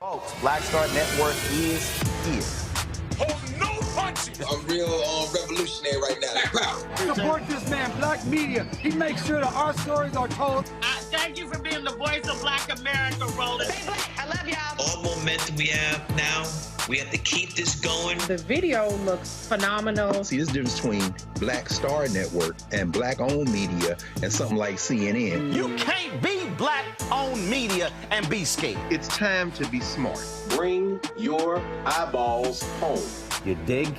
Folks, Black Star Network is here. Hold no punches. I'm real revolutionary right now. Support this man, Black Media. He makes sure that our stories are told. Thank you for being the voice of Black America, Roland. Stay black. I love y'all. All momentum we have now, we have to keep this going. The video looks phenomenal. See, there's a difference between Black Star Network and Black-owned media and something like CNN. You can't be Black-owned media and be scared. It's time to be smart. Bring your eyeballs home. You dig?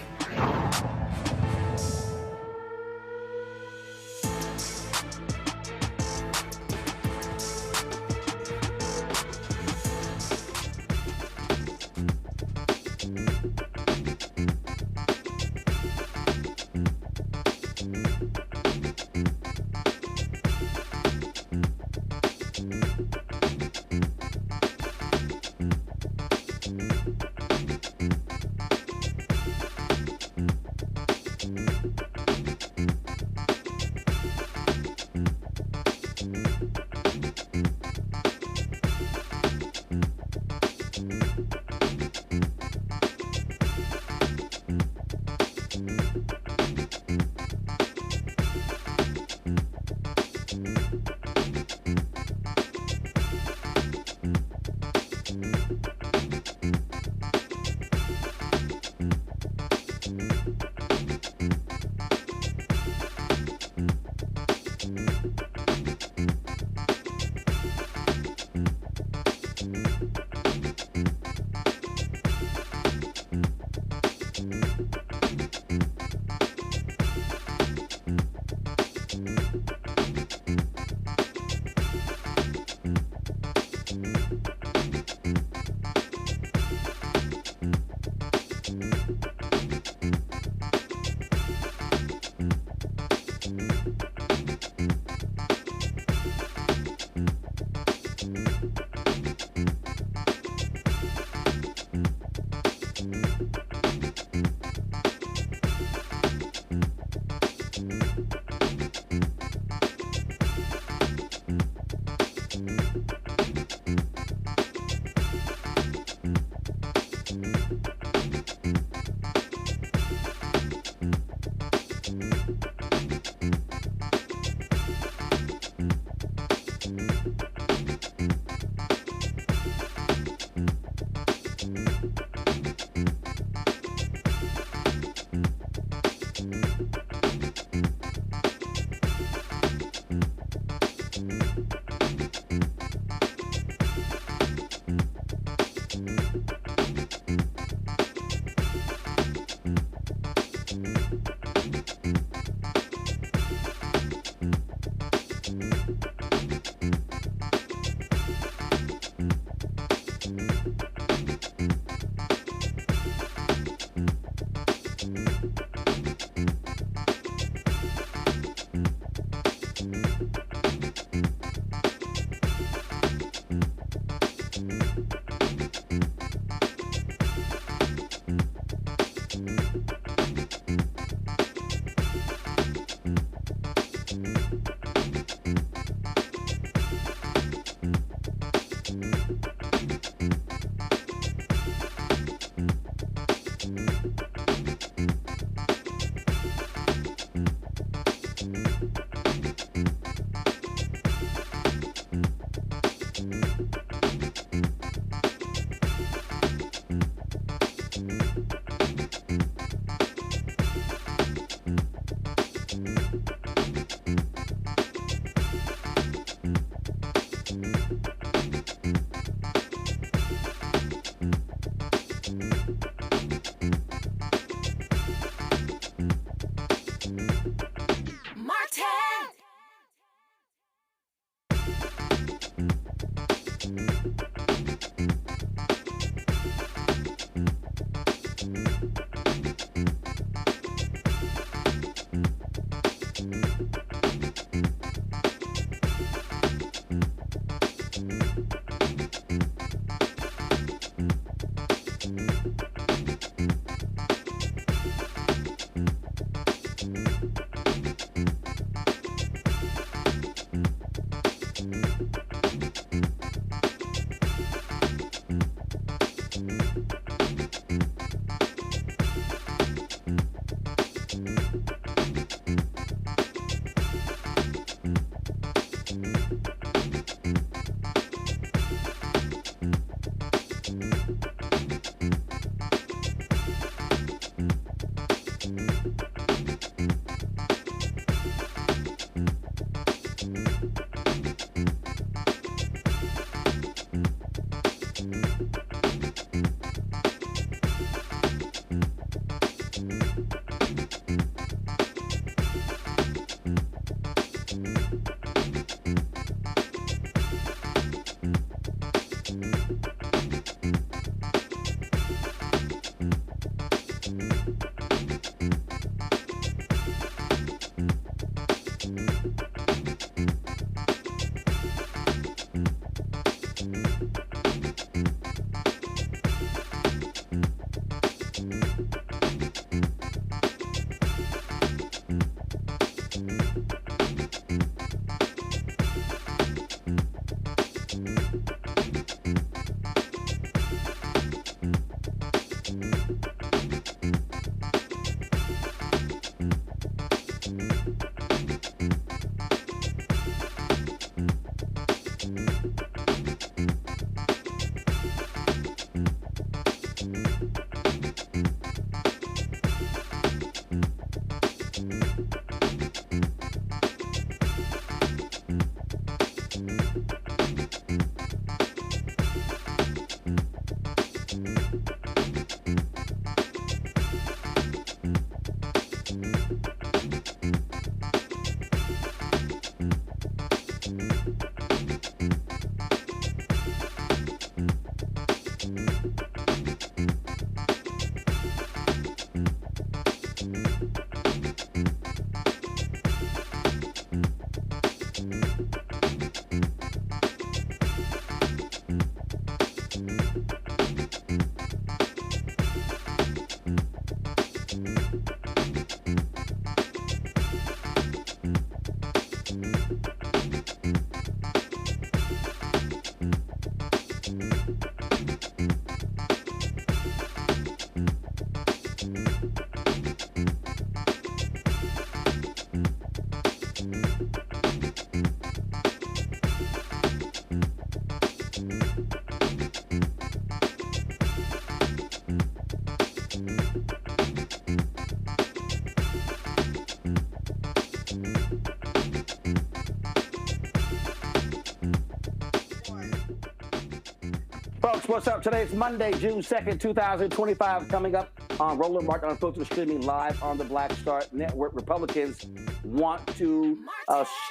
Folks, what's up? Today it's Monday, June 2nd, 2025. Coming up on Roland, Mark Unfiltered, streaming live on the Black Star Network. Republicans want to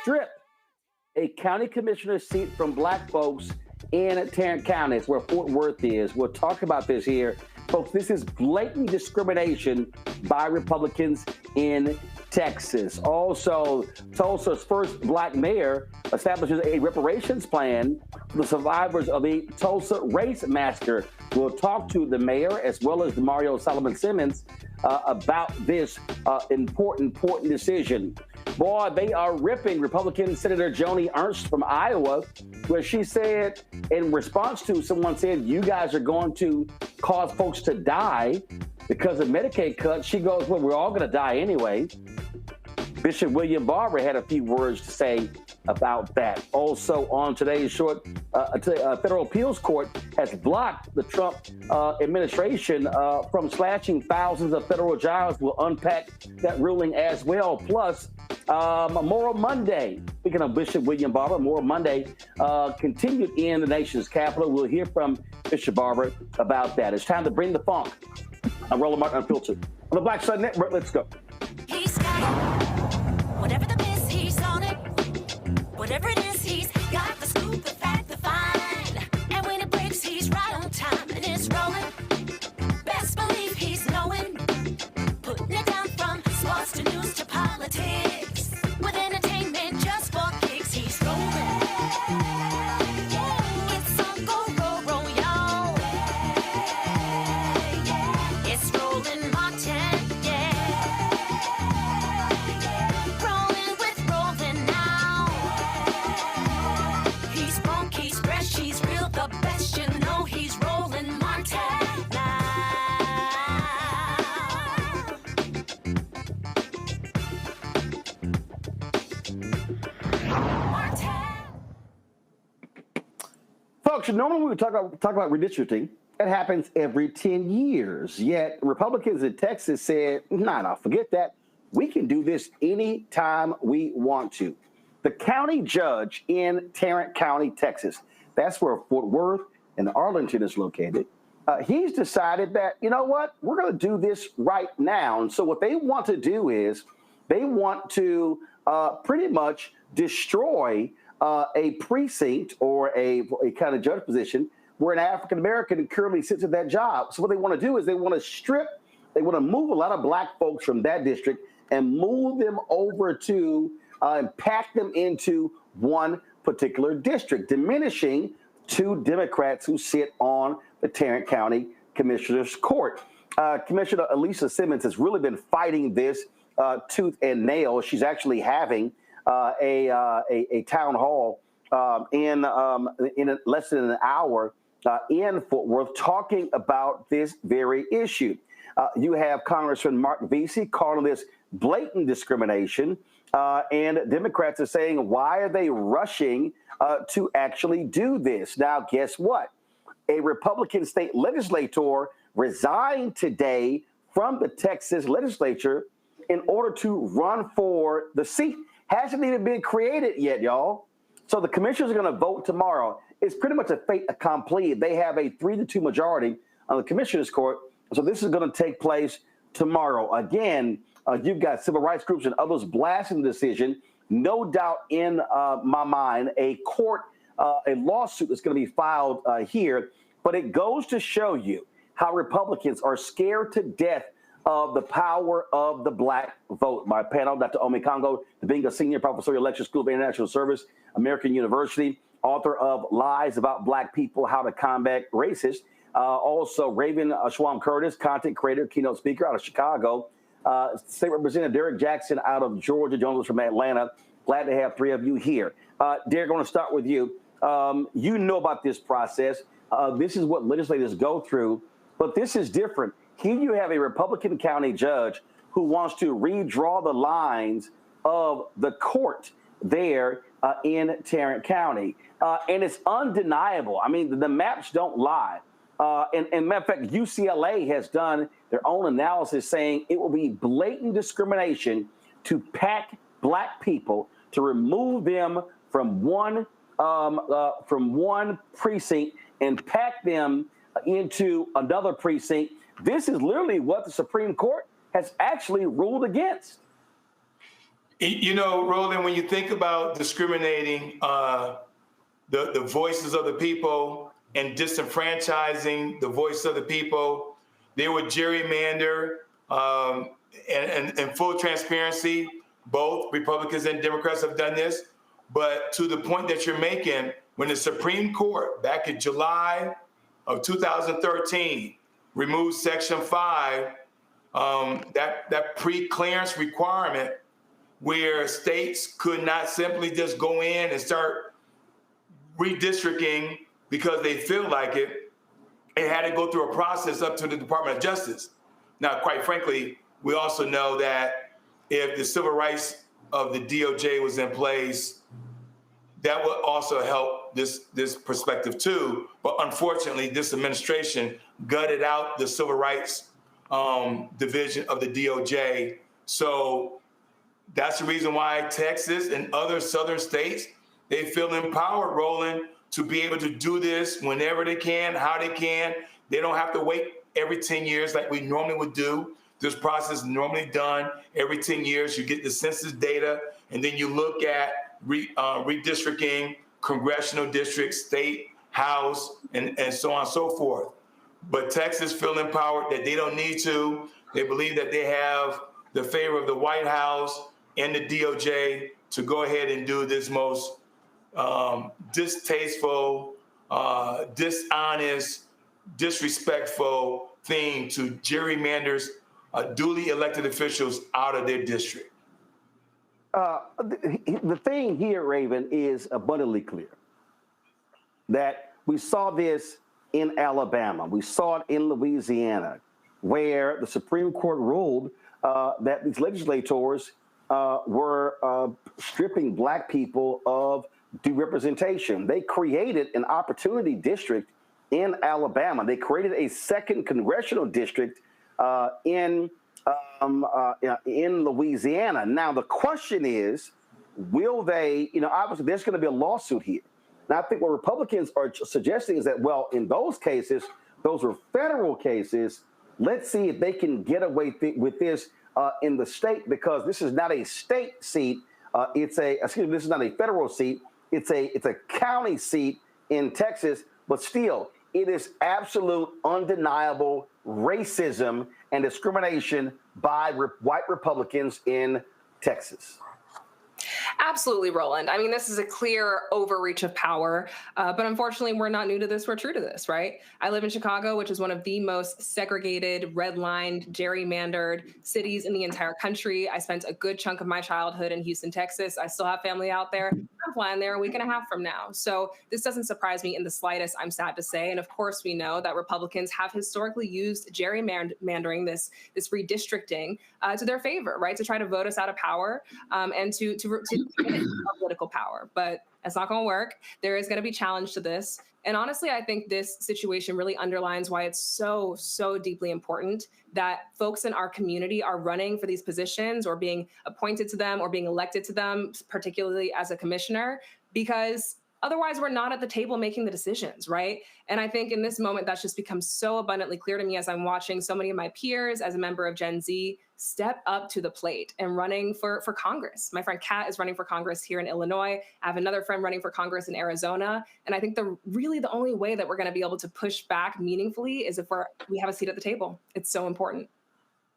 strip a county commissioner seat from black folks in Tarrant County. It's where Fort Worth is. We'll talk about this here. Folks, this is blatant discrimination by Republicans in Texas. Also, Tulsa's first black mayor establishes a reparations plan for the survivors of the Tulsa Race Massacre. We'll talk to the mayor as well as Damario Solomon-Simmon about this important decision. Boy, they are ripping Republican Senator Joni Ernst from Iowa, where she said, in response to someone saying, you guys are going to cause folks to die because of Medicaid cuts, she goes, well, we're all going to die anyway. Bishop William Barber had a few words to say about that. Also on today's short, federal appeals court has blocked the Trump administration from slashing thousands of federal jobs. We'll unpack that ruling as well. Plus, Memorial Monday, speaking of Bishop William Barber, Memorial Monday continued in the nation's capital. We'll hear from Bishop Barber about that. It's time to bring the funk. I'm Roland Martin Unfiltered on the Black Star Network. Let's go. He's got it. Whatever the miss, he's on it. Whatever it is, he's got the scoop, the fact, the find. And when it breaks, he's right on time and it's rolling. Best believe he's knowing. Putting it down from sports to news to politics. With entertainment just for kicks, he's rolling. It's on Go Roll, y'all. It's Roland Martin, Rolling with Roland now. He's funky, he's fresh, he's real, the best, you know he's Roland Martin now. Folks, normally we would talk about redistricting. It happens every 10 years. Yet Republicans in Texas said, nah, forget that. We can do this anytime we want to. The county judge in Tarrant County, Texas, that's where Fort Worth and Arlington is located. He's decided that, you know what, we're going to do this right now. And so what they want to do is they want to pretty much destroy a precinct or a county judge position where an African-American currently sits at that job. So what they want to do is they want to move a lot of black folks from that district and move them over to and pack them into one particular district, diminishing two Democrats who sit on the Tarrant County Commissioner's Court. Commissioner Elisa Simmons has really been fighting this tooth and nail. She's actually having a town hall in less than an hour in Fort Worth talking about this very issue. You have Congressman Mark Vesey calling this blatant discrimination, and Democrats are saying, why are they rushing to actually do this? Now, guess what? A Republican state legislator resigned today from the Texas legislature in order to run for the seat. Hasn't even been created yet, y'all. So the commissioners are going to vote tomorrow. It's pretty much a fait accompli. They have a 3-2 majority on the commissioner's court. So this is going to take place tomorrow. Again, you've got civil rights groups and others blasting the decision. No doubt in my mind, a lawsuit is going to be filed here. But it goes to show you how Republicans are scared to death of the power of the black vote. My panel, Dr. Omi Congo, being a senior professor at Lecture School of International Service, American University, author of Lies About Black People, How to Combat Racist. Also, Raven Schwam Curtis, content creator, keynote speaker out of Chicago. State Representative Derek Jackson out of Georgia, joins us from Atlanta. Glad to have three of you here. Derek, I want to start with you. You know about this process. This is what legislators go through, but this is different. Here you have a Republican county judge who wants to redraw the lines of the court there in Tarrant County. And it's undeniable. I mean, the maps don't lie. And matter of fact, UCLA has done their own analysis saying it will be blatant discrimination to pack black people, to remove them from one precinct and pack them into another precinct. This is literally what the Supreme Court has actually ruled against. You know, Roland, when you think about discriminating the voices of the people and disenfranchising the voice of the people, they would gerrymander, and full transparency, both Republicans and Democrats have done this. But to the point that you're making, when the Supreme Court back in July of 2013 removed Section 5, that pre-clearance requirement where states could not simply just go in and start redistricting because they feel like it, it had to go through a process up to the Department of Justice. Now, quite frankly, we also know that if the civil rights of the DOJ was in place, that would also help this perspective too. But unfortunately, this administration gutted out the civil rights division of the DOJ. So that's the reason why Texas and other southern states, they feel empowered, Roland, to be able to do this whenever they can, how they can. They don't have to wait every 10 years like we normally would do. This process is normally done every 10 years. You get the census data, and then you look at redistricting, congressional districts, state, house, and so on and so forth. But Texas feel empowered that they don't need to. They believe that they have the favor of the White House and the DOJ to go ahead and do this most distasteful, dishonest, disrespectful thing to gerrymanders duly elected officials out of their district. The thing here, Raven, is abundantly clear that we saw this in Alabama. We saw it in Louisiana, where the Supreme Court ruled that these legislators were stripping black people of due representation. They created an opportunity district in Alabama. They created a second congressional district in Louisiana. Now, the question is, will they, obviously there's going to be a lawsuit here. And I think what Republicans are suggesting is that, well, in those cases, those were federal cases. Let's see if they can get away with this in the state, because this is not a state seat. This is not a federal seat. It's a county seat in Texas, but still, it is absolute, undeniable racism and discrimination by white Republicans in Texas. Absolutely, Roland. I mean, this is a clear overreach of power, but unfortunately, we're not new to this. We're true to this, right? I live in Chicago, which is one of the most segregated, redlined, gerrymandered cities in the entire country. I spent a good chunk of my childhood in Houston, Texas. I still have family out there. I'm flying there a week and a half from now. So this doesn't surprise me in the slightest, I'm sad to say. And of course, we know that Republicans have historically used gerrymandering, this redistricting, to their favor, right? To try to vote us out of power and to our political power. But it's not going to work. There is going to be challenge to this. And honestly, I think this situation really underlines why it's so, so deeply important that folks in our community are running for these positions or being appointed to them or being elected to them, particularly as a commissioner, because otherwise we're not at the table making the decisions, right? And I think in this moment, that's just become so abundantly clear to me as I'm watching so many of my peers as a member of Gen Z step up to the plate and running for Congress. My friend Kat is running for Congress here in Illinois. I have another friend running for Congress in Arizona. And I think the only way that we're going to be able to push back meaningfully is if we have a seat at the table. It's so important.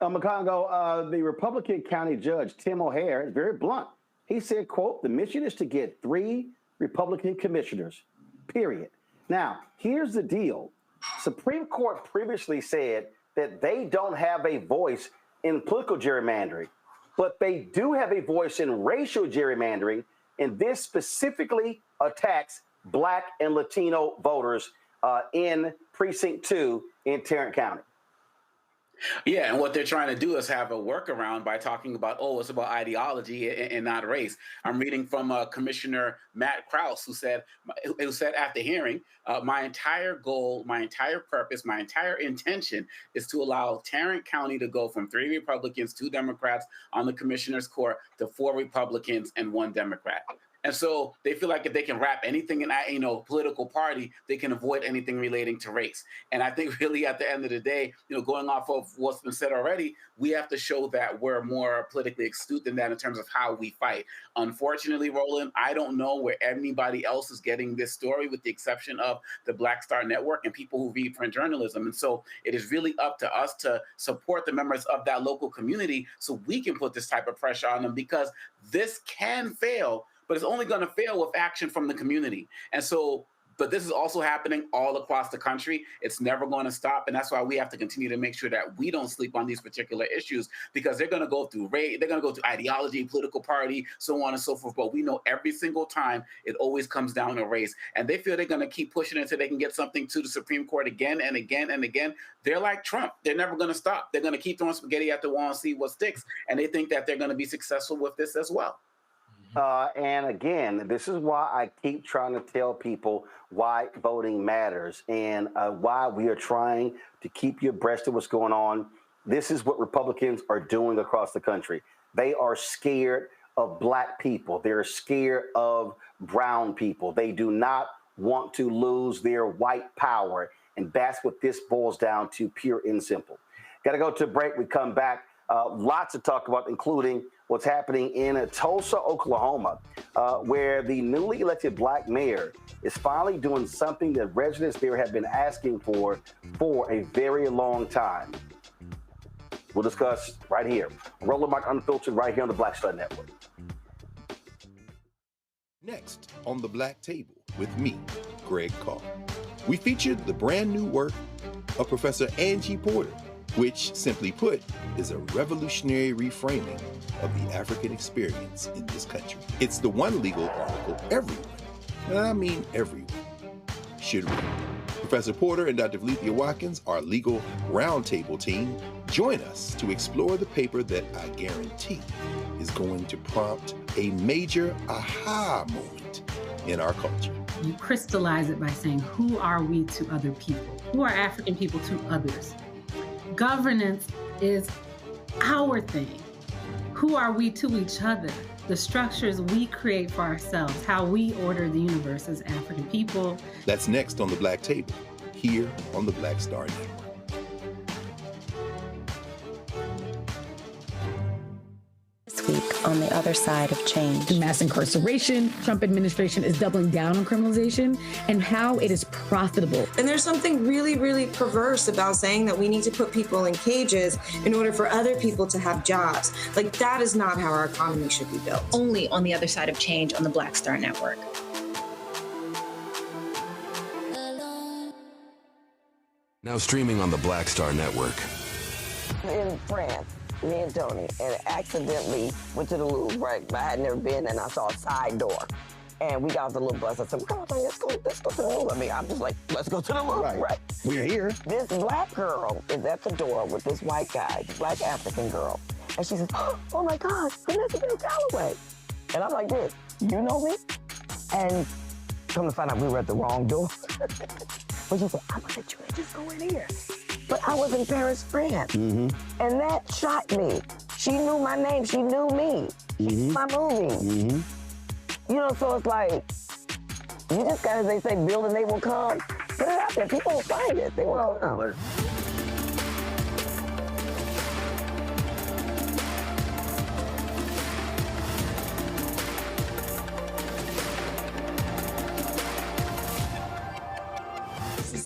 Makongo, the Republican county judge, Tim O'Hare, is very blunt. He said, quote, "The mission is to get 3 Republican commissioners, period." Now, here's the deal. Supreme Court previously said that they don't have a voice in political gerrymandering, but they do have a voice in racial gerrymandering, and this specifically attacks Black and Latino voters in Precinct 2 in Tarrant County. Yeah, and what they're trying to do is have a workaround by talking about, oh, it's about ideology and not race. I'm reading from Commissioner Matt Krause, who said at the hearing, my entire goal, my entire purpose, my entire intention is to allow Tarrant County to go from 3 Republicans, 2 Democrats on the commissioner's court to 4 Republicans and 1 Democrat. And so they feel like if they can wrap anything in that, political party, they can avoid anything relating to race. And I think really at the end of the day, going off of what's been said already, we have to show that we're more politically astute than that in terms of how we fight. Unfortunately, Roland, I don't know where anybody else is getting this story with the exception of the Black Star Network and people who read print journalism. And so it is really up to us to support the members of that local community so we can put this type of pressure on them, because this can fail, but it's only going to fail with action from the community. And so, but this is also happening all across the country. It's never going to stop. And that's why we have to continue to make sure that we don't sleep on these particular issues, because they're going to go through race, they're going to go through ideology, political party, so on and so forth. But we know every single time it always comes down to race. And they feel they're going to keep pushing until they can get something to the Supreme Court again and again and again. They're like Trump. They're never going to stop. They're going to keep throwing spaghetti at the wall and see what sticks. And they think that they're going to be successful with this as well. And again, this is why I keep trying to tell people why voting matters and why we are trying to keep you abreast of what's going on. This is what Republicans are doing across the country. They are scared of Black people. They're scared of brown people. They do not want to lose their white power. And that's what this boils down to, pure and simple. Got to go to a break. We come back. Lots to talk about, including what's happening in Tulsa, Oklahoma, where the newly elected Black mayor is finally doing something that residents there have been asking for a very long time. We'll discuss right here. Roland Mark Unfiltered right here on the Black Star Network. Next on The Black Table with me, Greg Carr. We featured the brand new work of Professor Angie Porter, which, simply put, is a revolutionary reframing of the African experience in this country. It's the one legal article everyone, and I mean everyone, should read. Professor Porter and Dr. Valencia Watkins, our legal roundtable team, join us to explore the paper that I guarantee is going to prompt a major aha moment in our culture. You crystallize it by saying, who are we to other people? Who are African people to others? Governance is our thing. Who are we to each other? The structures we create for ourselves, how we order the universe as African people. That's next on The Black Table, here on the Black Star Network. This week on the other side of change. Mass incarceration, Trump administration is doubling down on criminalization, and how it is profitable. And there's something really, really perverse about saying that we need to put people in cages in order for other people to have jobs. Like, that is not how our economy should be built. Only on the other side of change on the Black Star Network. Now streaming on the Black Star Network. In France, me and Tony, and accidentally went to the Louvre, right? I had never been, and I saw a side door. And we got off the little bus. I said, come on, let's go to the Louvre. I mean, I'm just like, let's go to the Louvre, right? We're here. This Black girl is at the door with this white guy, Black African girl. And she says, oh my gosh, Vanessa Bell Calloway. And I'm like this, you know me? And come to find out we were at the wrong door. But she said, I'm gonna let you in, just go in here. But I was in Paris, France. Mm-hmm. And that shocked me. She knew my name, she knew me. She knew my movie. Mm-hmm. You know, so it's like, you just gotta, they say, build and they will come. Put it out there, people will find it, they will come.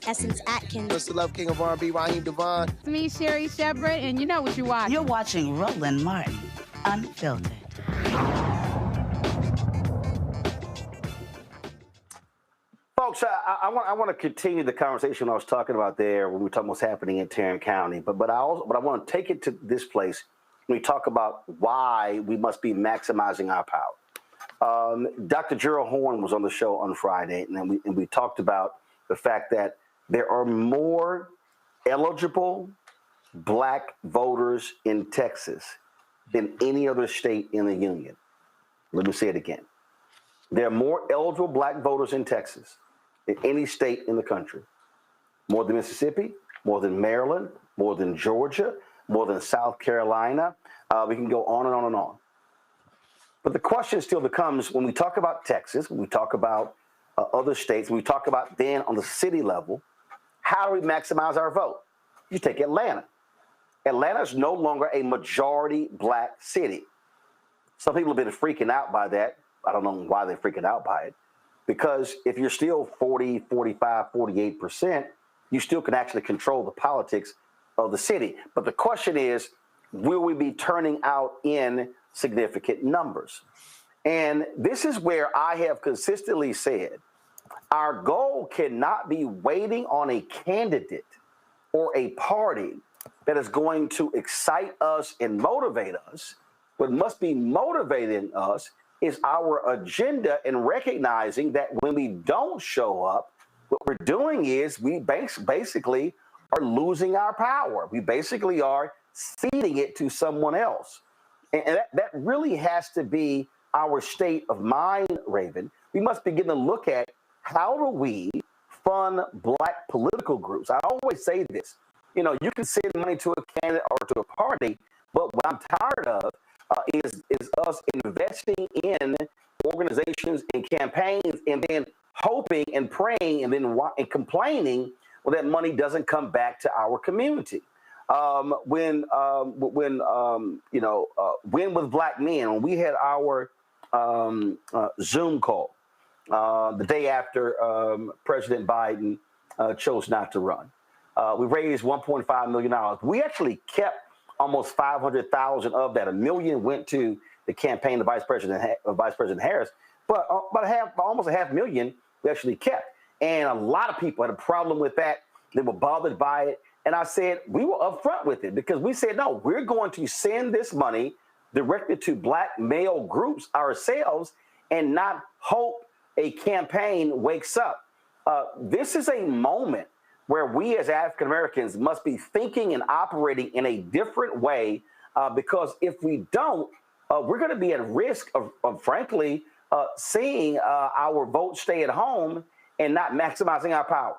Essence Atkins. Mr. Love King of R&B, Raheem Devon. It's me, Sherry Shepard, and you know what you watch. You're watching Roland Martin, Unfiltered. Folks, I want to continue the conversation I was talking about there when we were talking what's happening in Tarrant County, but I want to take it to this place when we talk about why we must be maximizing our power. Dr. Gerald Horn was on the show on Friday, and we talked about the fact that there are more eligible black voters in Texas than any other state in the union. Let me say it again. There are more eligible black voters in Texas than any state in the country. More than Mississippi, more than Maryland, more than Georgia, more than South Carolina. We can go on and on and on. But the question still becomes, when we talk about Texas, when we talk about other states, when we talk about then on the city level, how do we maximize our vote? You take Atlanta. Atlanta is no longer a majority black city. Some people have been freaking out by that. I don't know why they're freaking out by it. Because if you're still 40, 45, 48%, you still can actually control the politics of the city. But the question is, will we be turning out in significant numbers? And this is where I have consistently said, our goal cannot be waiting on a candidate or a party that is going to excite us and motivate us. What must be motivating us is our agenda and recognizing that when we don't show up, what we're doing is we basically are losing our power. We basically are ceding it to someone else. And that really has to be our state of mind, Raven. We must begin to look at how do we fund black political groups. I always say this, you know, you can send money to a candidate or to a party, but what I'm tired of is us investing in organizations and campaigns and then hoping and praying and then complaining when that money doesn't come back to our community. When with Black Men, when we had our Zoom call the day after President Biden chose not to run, we raised $1.5 million. We actually kept almost 500,000 of that. $1 million went to the campaign of Vice President Harris, but almost $500,000 we actually kept. And a lot of people had a problem with that. They were bothered by it. And I said, we were upfront with it because we said, no, we're going to send this money directed to black male groups ourselves and not hope a campaign wakes up. This is a moment where we as African Americans must be thinking and operating in a different way, because if we don't, we're going to be at risk of frankly, seeing our vote stay at home and not maximizing our power.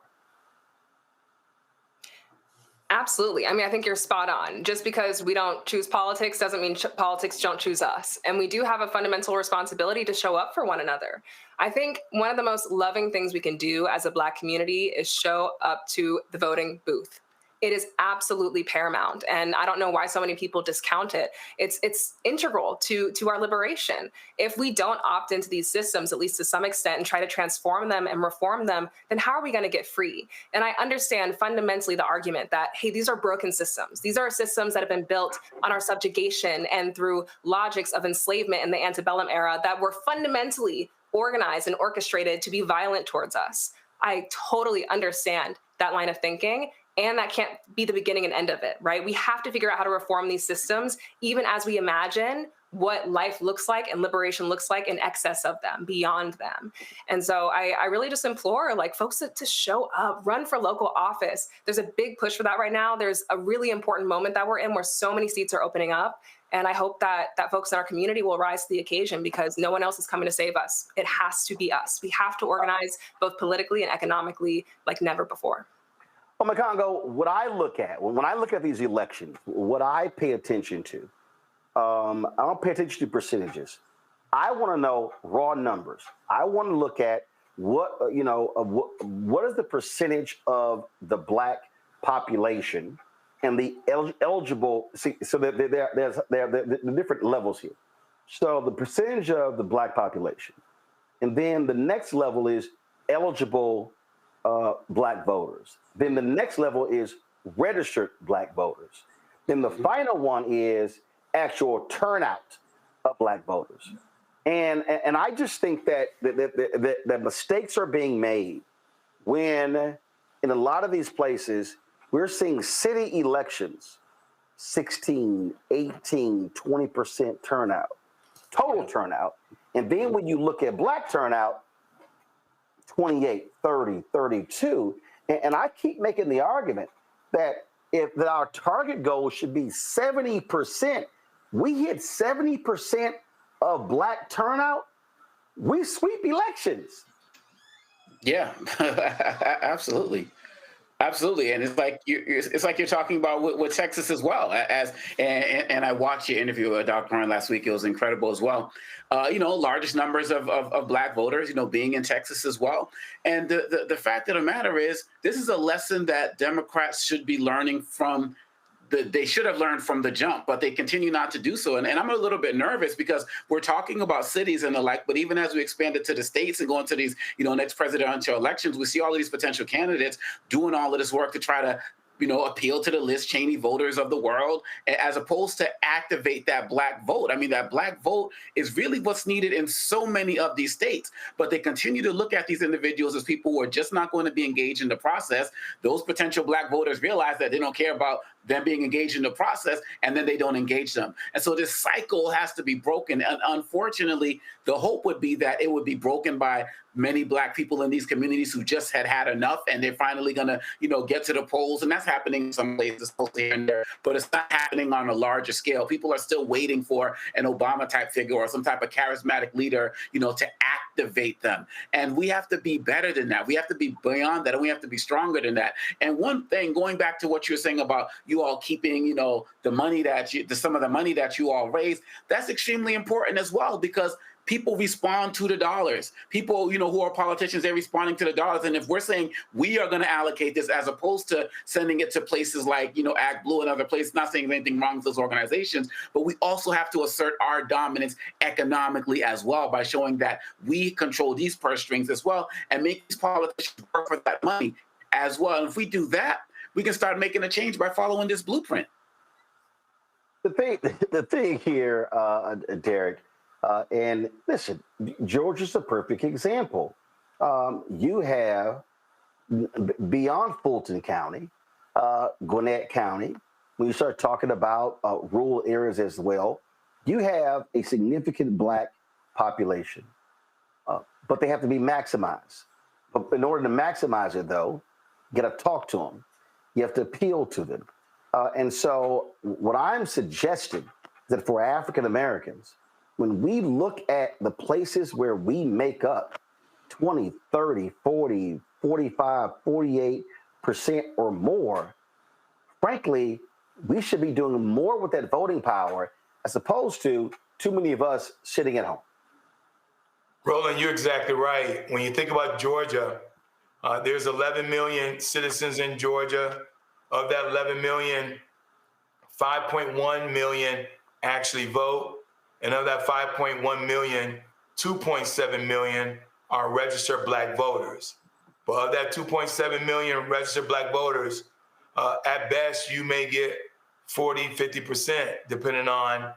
Absolutely. I mean, I think you're spot on. Just because we don't choose politics doesn't mean politics don't choose us. And we do have a fundamental responsibility to show up for one another. I think one of the most loving things we can do as a Black community is show up to the voting booth. It is absolutely paramount. And I don't know why so many people discount it. It's integral to our liberation. If we don't opt into these systems, at least to some extent, and try to transform them and reform them, then how are we going to get free? And I understand fundamentally the argument that, hey, these are broken systems. These are systems that have been built on our subjugation and through logics of enslavement in the antebellum era that were fundamentally organized and orchestrated to be violent towards us. I totally understand that line of thinking. And that can't be the beginning and end of it, right? We have to figure out how to reform these systems, even as we imagine what life looks like and liberation looks like in excess of them, beyond them. And so I really just implore folks to show up, run for local office. There's a big push for that right now. There's a really important moment that we're in where so many seats are opening up. And I hope that folks in our community will rise to the occasion because no one else is coming to save us. It has to be us. We have to organize both politically and economically like never before. Well, Makongo, what I look at, when I look at these elections, what I pay attention to, I don't pay attention to percentages. I want to know raw numbers. I want to look at what is the percentage of the Black population and the eligible, so there's the different levels here. So the percentage of the Black population, and then the next level is eligible Black voters. Then the next level is registered Black voters. Then the final one is actual turnout of Black voters. And I just think that mistakes are being made when in a lot of these places we're seeing city elections 16, 18, 20% turnout, total turnout. And then when you look at Black turnout, 28, 30, 32. And I keep making the argument that if that our target goal should be 70%. We hit 70% of black turnout, we sweep elections. Yeah, absolutely. Absolutely, and it's like you're talking about with Texas as well. And I watched your interview with Dr. Horn last week. It was incredible as well. Largest numbers of black voters, being in Texas as well. And the fact of the matter is, this is a lesson that Democrats should be learning from. They should have learned from the jump, but they continue not to do so. And I'm a little bit nervous because we're talking about cities and the like, but even as we expand it to the states and go into these, next presidential elections, we see all of these potential candidates doing all of this work to try to, appeal to the Liz Cheney voters of the world, as opposed to activate that black vote. I mean, that black vote is really what's needed in so many of these states, but they continue to look at these individuals as people who are just not going to be engaged in the process. Those potential black voters realize that they don't care about them being engaged in the process, and then they don't engage them. And so this cycle has to be broken. And unfortunately, the hope would be that it would be broken by many black people in these communities who just had enough, and they're finally going to, get to the polls. And that's happening in some places here and there, but it's not happening on a larger scale. People are still waiting for an Obama type figure or some type of charismatic leader, to activate them. And we have to be better than that. We have to be beyond that, and we have to be stronger than that. And one thing, going back to what you're saying about you all keeping, the money some of the money that you all raise, that's extremely important as well, because people respond to the dollars. People, who are politicians, they're responding to the dollars. And if we're saying we are going to allocate this, as opposed to sending it to places like, Act Blue and other places, not saying anything wrong with those organizations, but we also have to assert our dominance economically as well by showing that we control these purse strings as well and make these politicians work for that money as well. And if we do that, we can start making a change by following this blueprint. The thing here, Derek, and listen, Georgia's a perfect example. You have, beyond Fulton County, Gwinnett County, when you start talking about rural areas as well, you have a significant black population, but they have to be maximized. But in order to maximize it, though, you got to talk to them. You have to appeal to them. And so what I'm suggesting is that for African Americans, when we look at the places where we make up 20, 30, 40, 45, 48% or more, frankly, we should be doing more with that voting power as opposed to too many of us sitting at home. Roland, you're exactly right. When you think about Georgia, there's 11 million citizens in Georgia. Of that 11 million, 5.1 million actually vote. And of that 5.1 million, 2.7 million are registered black voters. But of that 2.7 million registered black voters, at best, you may get 40, 50%, depending on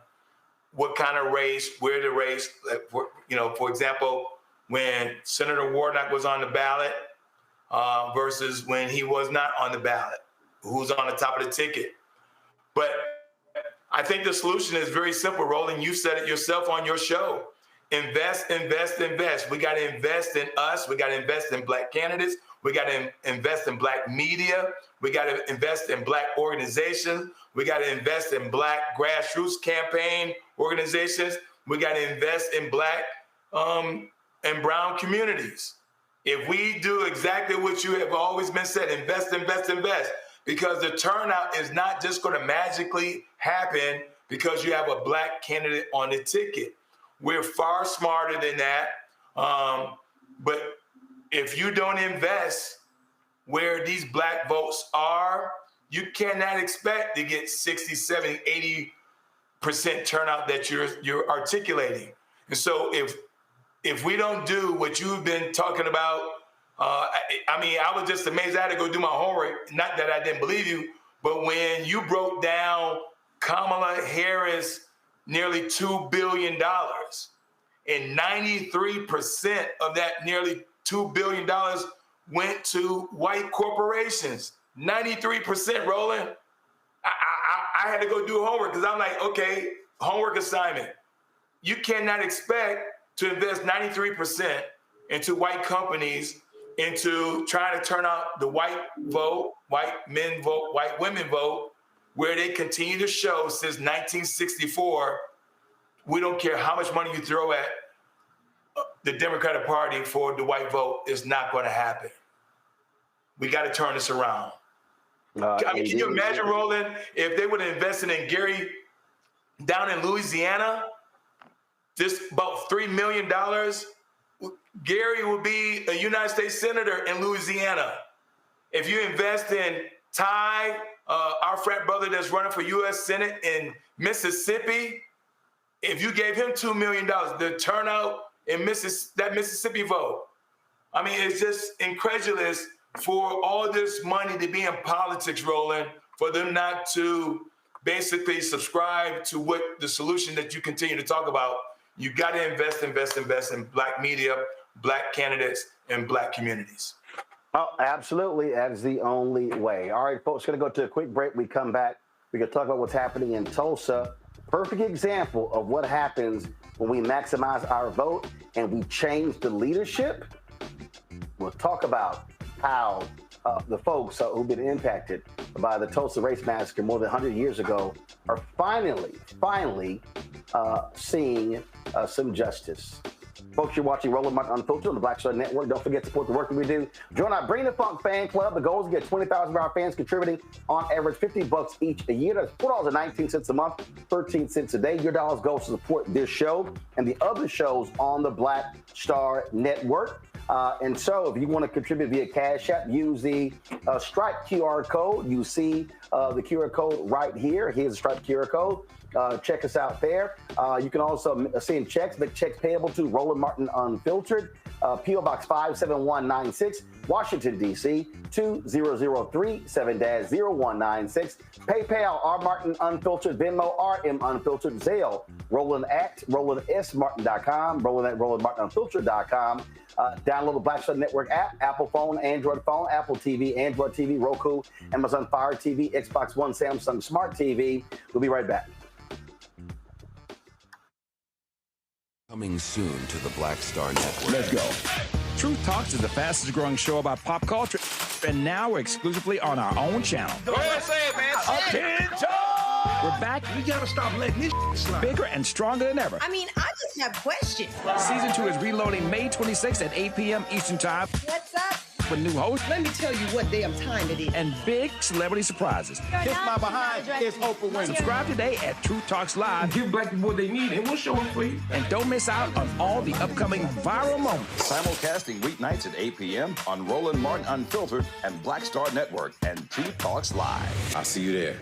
what kind of race, where the race. For example, when Senator Warnock was on the ballot versus when he was not on the ballot, who's on the top of the ticket. But I think the solution is very simple, Roland. You said it yourself on your show. Invest, invest, invest. We got to invest in us. We got to invest in black candidates. We got to invest in black media. We got to invest in black organizations. We got to invest in black grassroots campaign organizations. We got to invest in black and brown communities. If we do exactly what you have always been said, invest, invest, invest, because the turnout is not just going to magically happen because you have a black candidate on the ticket. We're far smarter than that. But if you don't invest where these black votes are, you cannot expect to get 60, 70, 80% turnout that you're articulating. And so if we don't do what you've been talking about, I was just amazed. I had to go do my homework. Not that I didn't believe you, but when you broke down Kamala Harris nearly $2 billion, and 93% of that nearly $2 billion went to white corporations. 93%, Roland. I had to go do homework because I'm like, okay, homework assignment. You cannot expect to invest 93% into white companies into trying to turn out the white vote, white men vote, white women vote, where they continue to show since 1964, we don't care how much money you throw at the Democratic Party for the white vote, it's not going to happen. We got to turn this around. I mean, can you imagine, Roland, if they would have invested in Gary down in Louisiana, just about $3 million, Gary would be a United States Senator in Louisiana. If you invest in Ty, our frat brother that's running for U.S. Senate in Mississippi, if you gave him $2 million, the turnout in that Mississippi vote, I mean, it's just incredulous for all this money to be in politics, Roland, for them not to basically subscribe to what the solution that you continue to talk about. You got to invest in Black media, Black candidates, and Black communities. Oh, absolutely. That is the only way. All right, folks, going to go to a quick break. We come back. We can talk about what's happening in Tulsa. Perfect example of what happens when we maximize our vote and we change the leadership. We'll talk about how the folks who've been impacted by the Tulsa Race Massacre more than 100 years ago are finally seeing some justice. Folks, you're watching Roland Martin Unfiltered on the Black Star Network. Don't forget to support the work that we do. Join our Bring the Funk fan club. The goal is to get 20,000 of our fans contributing on average $50 each a year. That's $4.19 a month, 13 cents a day. Your dollars goes to support this show and the other shows on the Black Star Network. And so if you want to contribute via Cash App, use the Stripe QR code. You see the QR code right here. Here's the Stripe QR code. Check us out there. You can also send checks, make checks payable to Roland Martin Unfiltered, P.O. Box 57196, Washington, D.C., 2003 7-0196. PayPal, R. Martin Unfiltered, Venmo, RM Unfiltered, Zelle, Roland at RolandSMartin.com, Roland at RolandMartinUnfiltered.com. Download the Black Star Network app, Apple phone, Android phone, Apple TV, Android TV, Roku, Amazon Fire TV, Xbox One, Samsung Smart TV. We'll be right back. Coming soon to the Black Star Network. Let's go. Truth Talks is the fastest growing show about pop culture, and now we're exclusively on our own channel. Go ahead, say it, man. Attention! We're back. We gotta stop letting this slide. Bigger and stronger than ever. I mean, I just have questions. Season 2 is reloading May 26th at 8 p.m. Eastern Time. What's up? With new hosts. Let me tell you what damn time it is. And big celebrity surprises. Kiss my behind. It's Oprah Winfrey. Subscribe today at Truth Talks Live. Give black people what they need, and we'll show them for you. And don't miss out on all the upcoming viral moments. Simulcasting weeknights at 8 p.m. on Roland Martin Unfiltered and Black Star Network and Truth Talks Live. I'll see you there.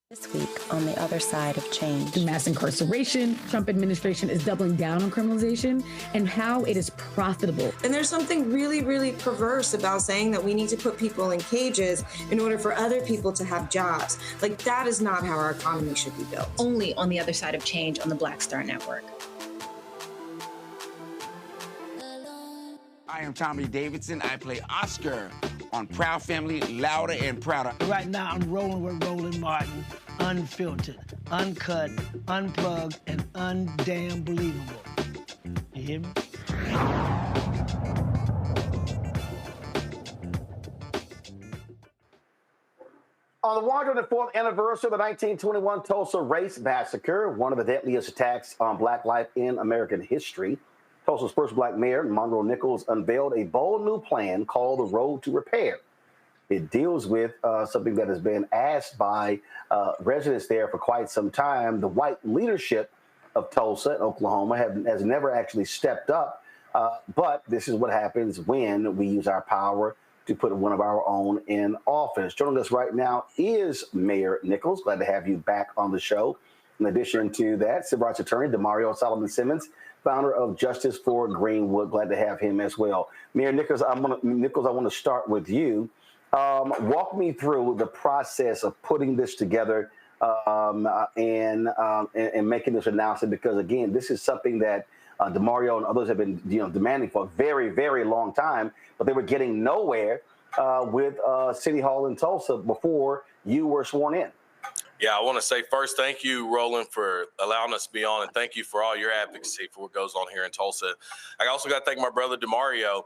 This week on the other side of change. The mass incarceration, Trump administration is doubling down on criminalization and how it is profitable. And there's something really, really perverse about saying that we need to put people in cages in order for other people to have jobs. Like, that is not how our economy should be built. Only on the other side of change on the Black Star Network. I am Tommy Davidson. I play Oscar on Proud Family, Louder and Prouder. Right now, I'm rolling with Roland Martin, unfiltered, uncut, unplugged, and undamn believable. You hear me? On the 104th anniversary of the 1921 Tulsa Race Massacre, one of the deadliest attacks on Black life in American history, Tulsa's first Black mayor, Monroe Nichols, unveiled a bold new plan called the Road to Repair. It deals with something that has been asked by residents there for quite some time. The white leadership of Tulsa and Oklahoma has never actually stepped up, but this is what happens when we use our power to put one of our own in office. Joining us right now is Mayor Nichols. Glad to have you back on the show. In addition to that, civil rights attorney Damario Solomon-Simmon, founder of Justice for Greenwood. Glad to have him as well. Mayor Nichols, I want to start with you. Walk me through the process of putting this together and making this announcement, because again, this is something that Damario and others have been demanding for a very, very long time, but they were getting nowhere with City Hall in Tulsa before you were sworn in. Yeah, I want to say first, thank you, Roland, for allowing us to be on, and thank you for all your advocacy for what goes on here in Tulsa. I also got to thank my brother, Damario.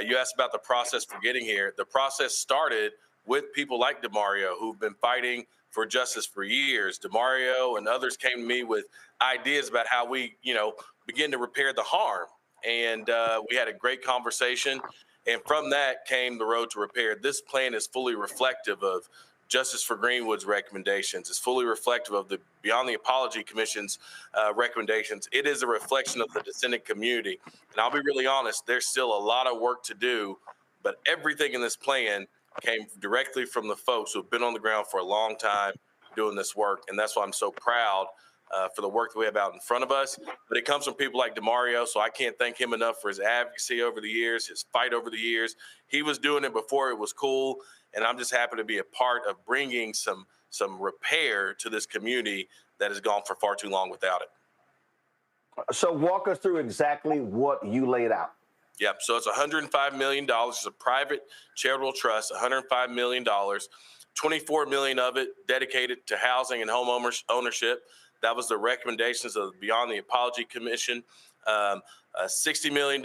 You asked about the process for getting here. The process started with people like Damario who've been fighting for justice for years. Damario and others came to me with ideas about how we, begin to repair the harm. And we had a great conversation. And from that came the road to repair. This plan is fully reflective of Justice for Greenwood's recommendations. It's fully reflective of the Beyond the Apology Commission's recommendations. It is a reflection of the dissenting community. And I'll be really honest, there's still a lot of work to do, but everything in this plan came directly from the folks who have been on the ground for a long time doing this work. And that's why I'm so proud for the work that we have out in front of us. But it comes from people like Damario, so I can't thank him enough for his advocacy over the years, his fight over the years. He was doing it before it was cool. And I'm just happy to be a part of bringing some repair to this community that has gone for far too long without it. So walk us through exactly what you laid out. Yep. So it's $105 million. It's a private charitable trust, $105 million, $24 million of it dedicated to housing and home ownership. That was the recommendations of Beyond the Apology Commission. $60 million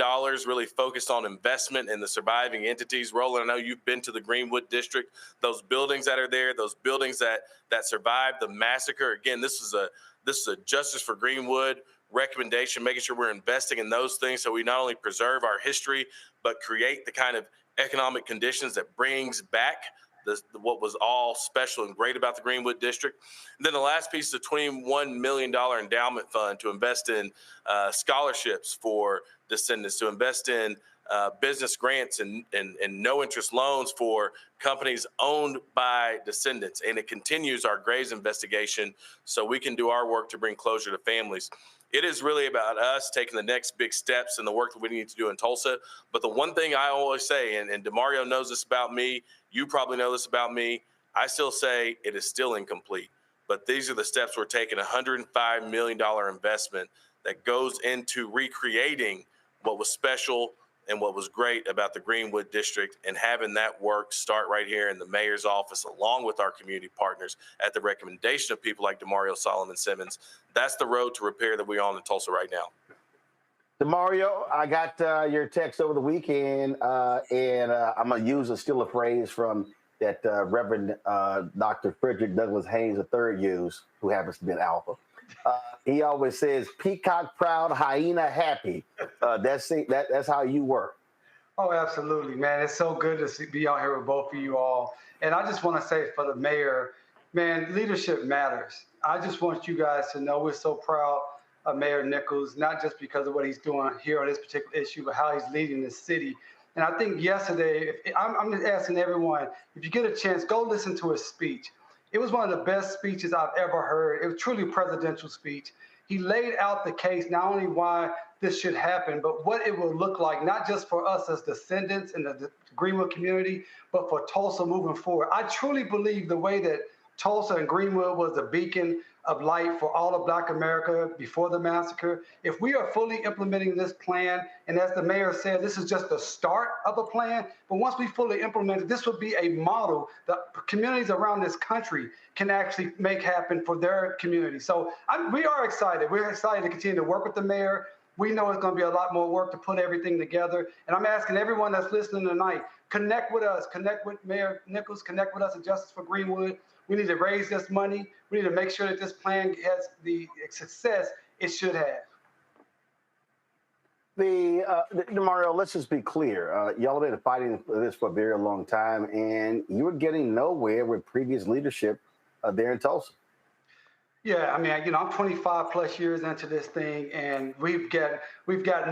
really focused on investment in the surviving entities. Roland, I know you've been to the Greenwood district. Those buildings that are there, those buildings that survived the massacre. Again, this is a Justice for Greenwood recommendation, making sure we're investing in those things so we not only preserve our history, but create the kind of economic conditions that brings back what was all special and great about the Greenwood district. And then the last piece is a $21 million endowment fund to invest in scholarships for descendants, to invest in business grants and no interest loans for companies owned by descendants. And it continues our Graves investigation so we can do our work to bring closure to families. It is really about us taking the next big steps in the work that we need to do in Tulsa. But the one thing I always say, and Damario knows this about me, you probably know this about me, I still say it is still incomplete. But these are the steps we're taking, a $105 million investment that goes into recreating what was special and what was great about the Greenwood district, and having that work start right here in the mayor's office, along with our community partners at the recommendation of people like Damario Solomon-Simmon. That's the road to repair that we're on in Tulsa right now. Damario, I got your text over the weekend, and I'm going to steal a phrase from that Reverend Dr. Frederick Douglass Haynes III used, who happens to be an alpha. He always says, peacock proud, hyena happy. That's how you work. Oh, absolutely, man. It's so good to be out here with both of you all. And I just want to say for the mayor, man, leadership matters. I just want you guys to know we're so proud of Mayor Nichols, not just because of what he's doing here on this particular issue, but how he's leading this city. And I think yesterday, I'm just asking everyone, if you get a chance, go listen to his speech. It was one of the best speeches I've ever heard. It was truly a presidential speech. He laid out the case, not only why this should happen, but what it will look like, not just for us as descendants in the Greenwood community, but for Tulsa moving forward. I truly believe the way that Tulsa and Greenwood was a beacon of light for all of Black America before the massacre. If we are fully implementing this plan, and as the mayor said, this is just the start of a plan, but once we fully implement it, this will be a model that communities around this country can actually make happen for their community. So we are excited. We're excited to continue to work with the mayor. We know it's going to be a lot more work to put everything together. And I'm asking everyone that's listening tonight, connect with us, connect with Mayor Nichols, connect with us at Justice for Greenwood. We need to raise this money. We need to make sure that this plan has the success it should have. Damario, let's just be clear. Y'all have been fighting for this for a very long time, and you were getting nowhere with previous leadership there in Tulsa. Yeah, I mean, I'm 25 plus years into this thing, and we've got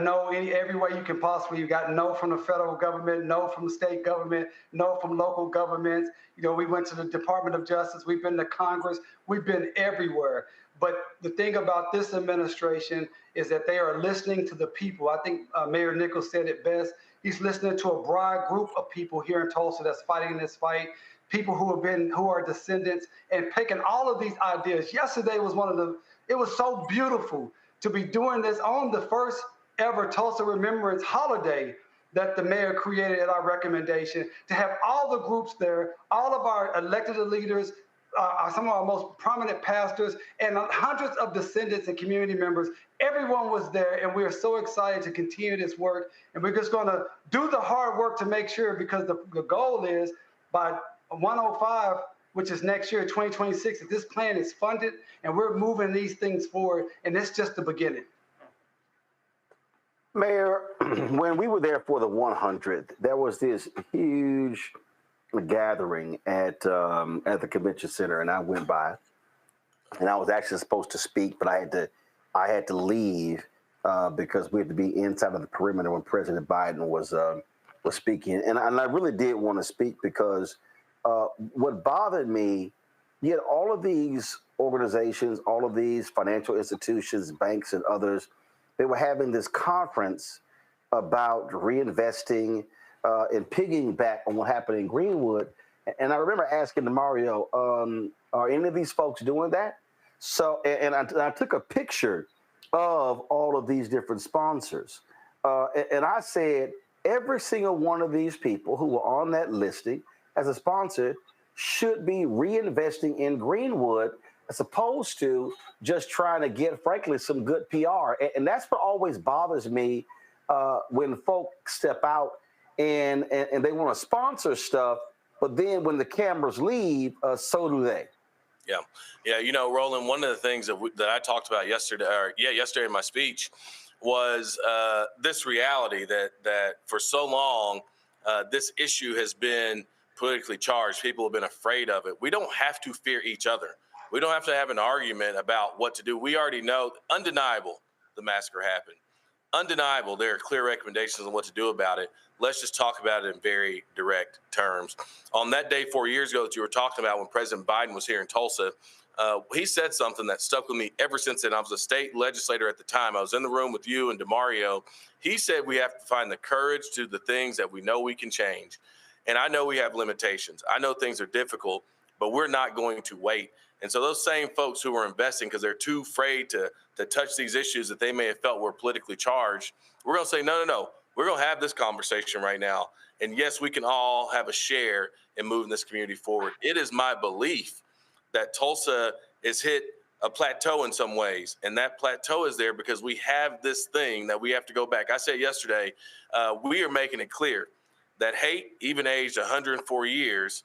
no every way you can possibly. You got no from the federal government, no from the state government, no from local governments. We went to the Department of Justice. We've been to Congress. We've been everywhere. But the thing about this administration is that they are listening to the people. I think Mayor Nichols said it best. He's listening to a broad group of people here in Tulsa that's fighting this fight. People who are descendants, and picking all of these ideas. Yesterday was it was so beautiful to be doing this on the first ever Tulsa Remembrance holiday that the mayor created at our recommendation, to have all the groups there, all of our elected leaders, some of our most prominent pastors, and hundreds of descendants and community members. Everyone was there, and we are so excited to continue this work. And we're just going to do the hard work to make sure, because the goal is by 105, which is next year, 2026, that this plan is funded and we're moving these things forward. And it's just the beginning. Mayor, when we were there for the 100th, there was this huge gathering at the convention center, and I went by, and I was actually supposed to speak, but I had to leave because we had to be inside of the perimeter when President Biden was speaking, and I really did want to speak because what bothered me, you had all of these organizations, all of these financial institutions, banks, and others. They were having this conference about reinvesting and piggyback on what happened in Greenwood. And I remember asking Damario, are any of these folks doing that? So, and I took a picture of all of these different sponsors. And I said, every single one of these people who were on that listing as a sponsor should be reinvesting in Greenwood, as opposed to just trying to get, frankly, some good PR. And that's what always bothers me when folks step out and they want to sponsor stuff, but then when the cameras leave, so do they. Yeah. You know, Roland, one of the things that I talked about yesterday in my speech was this reality that for so long, this issue has been politically charged. People have been afraid of it. We don't have to fear each other. We don't have to have an argument about what to do. We already know, undeniable, the massacre happened. Undeniable, there are clear recommendations on what to do about it. Let's just talk about it in very direct terms. On that day 4 years ago that you were talking about, when President Biden was here in Tulsa, he said something that stuck with me ever since then. I was a state legislator at the time. I was in the room with you and Damario. He said we have to find the courage to do the things that we know we can change. And I know we have limitations. I know things are difficult, but we're not going to wait. And so those same folks who are investing because they're too afraid to touch these issues that they may have felt were politically charged, we're going to say, no. We're going to have this conversation right now. And yes, we can all have a share in moving this community forward. It is my belief that Tulsa has hit a plateau in some ways. And that plateau is there because we have this thing that we have to go back. I said yesterday, we are making it clear that hate, even aged 104 years,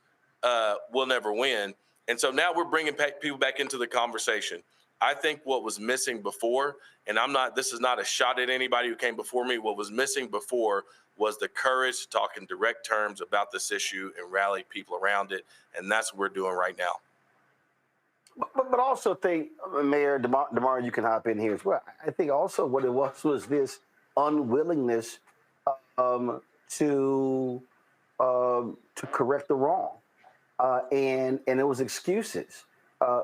will never win. And so now we're bringing people back into the conversation. I think what was missing before, and this is not a shot at anybody who came before me, what was missing before was the courage to talk in direct terms about this issue and rally people around it. And that's what we're doing right now. But also think, Mayor Damario, you can hop in here as well. I think also what it was this unwillingness to correct the wrong. And it was excuses.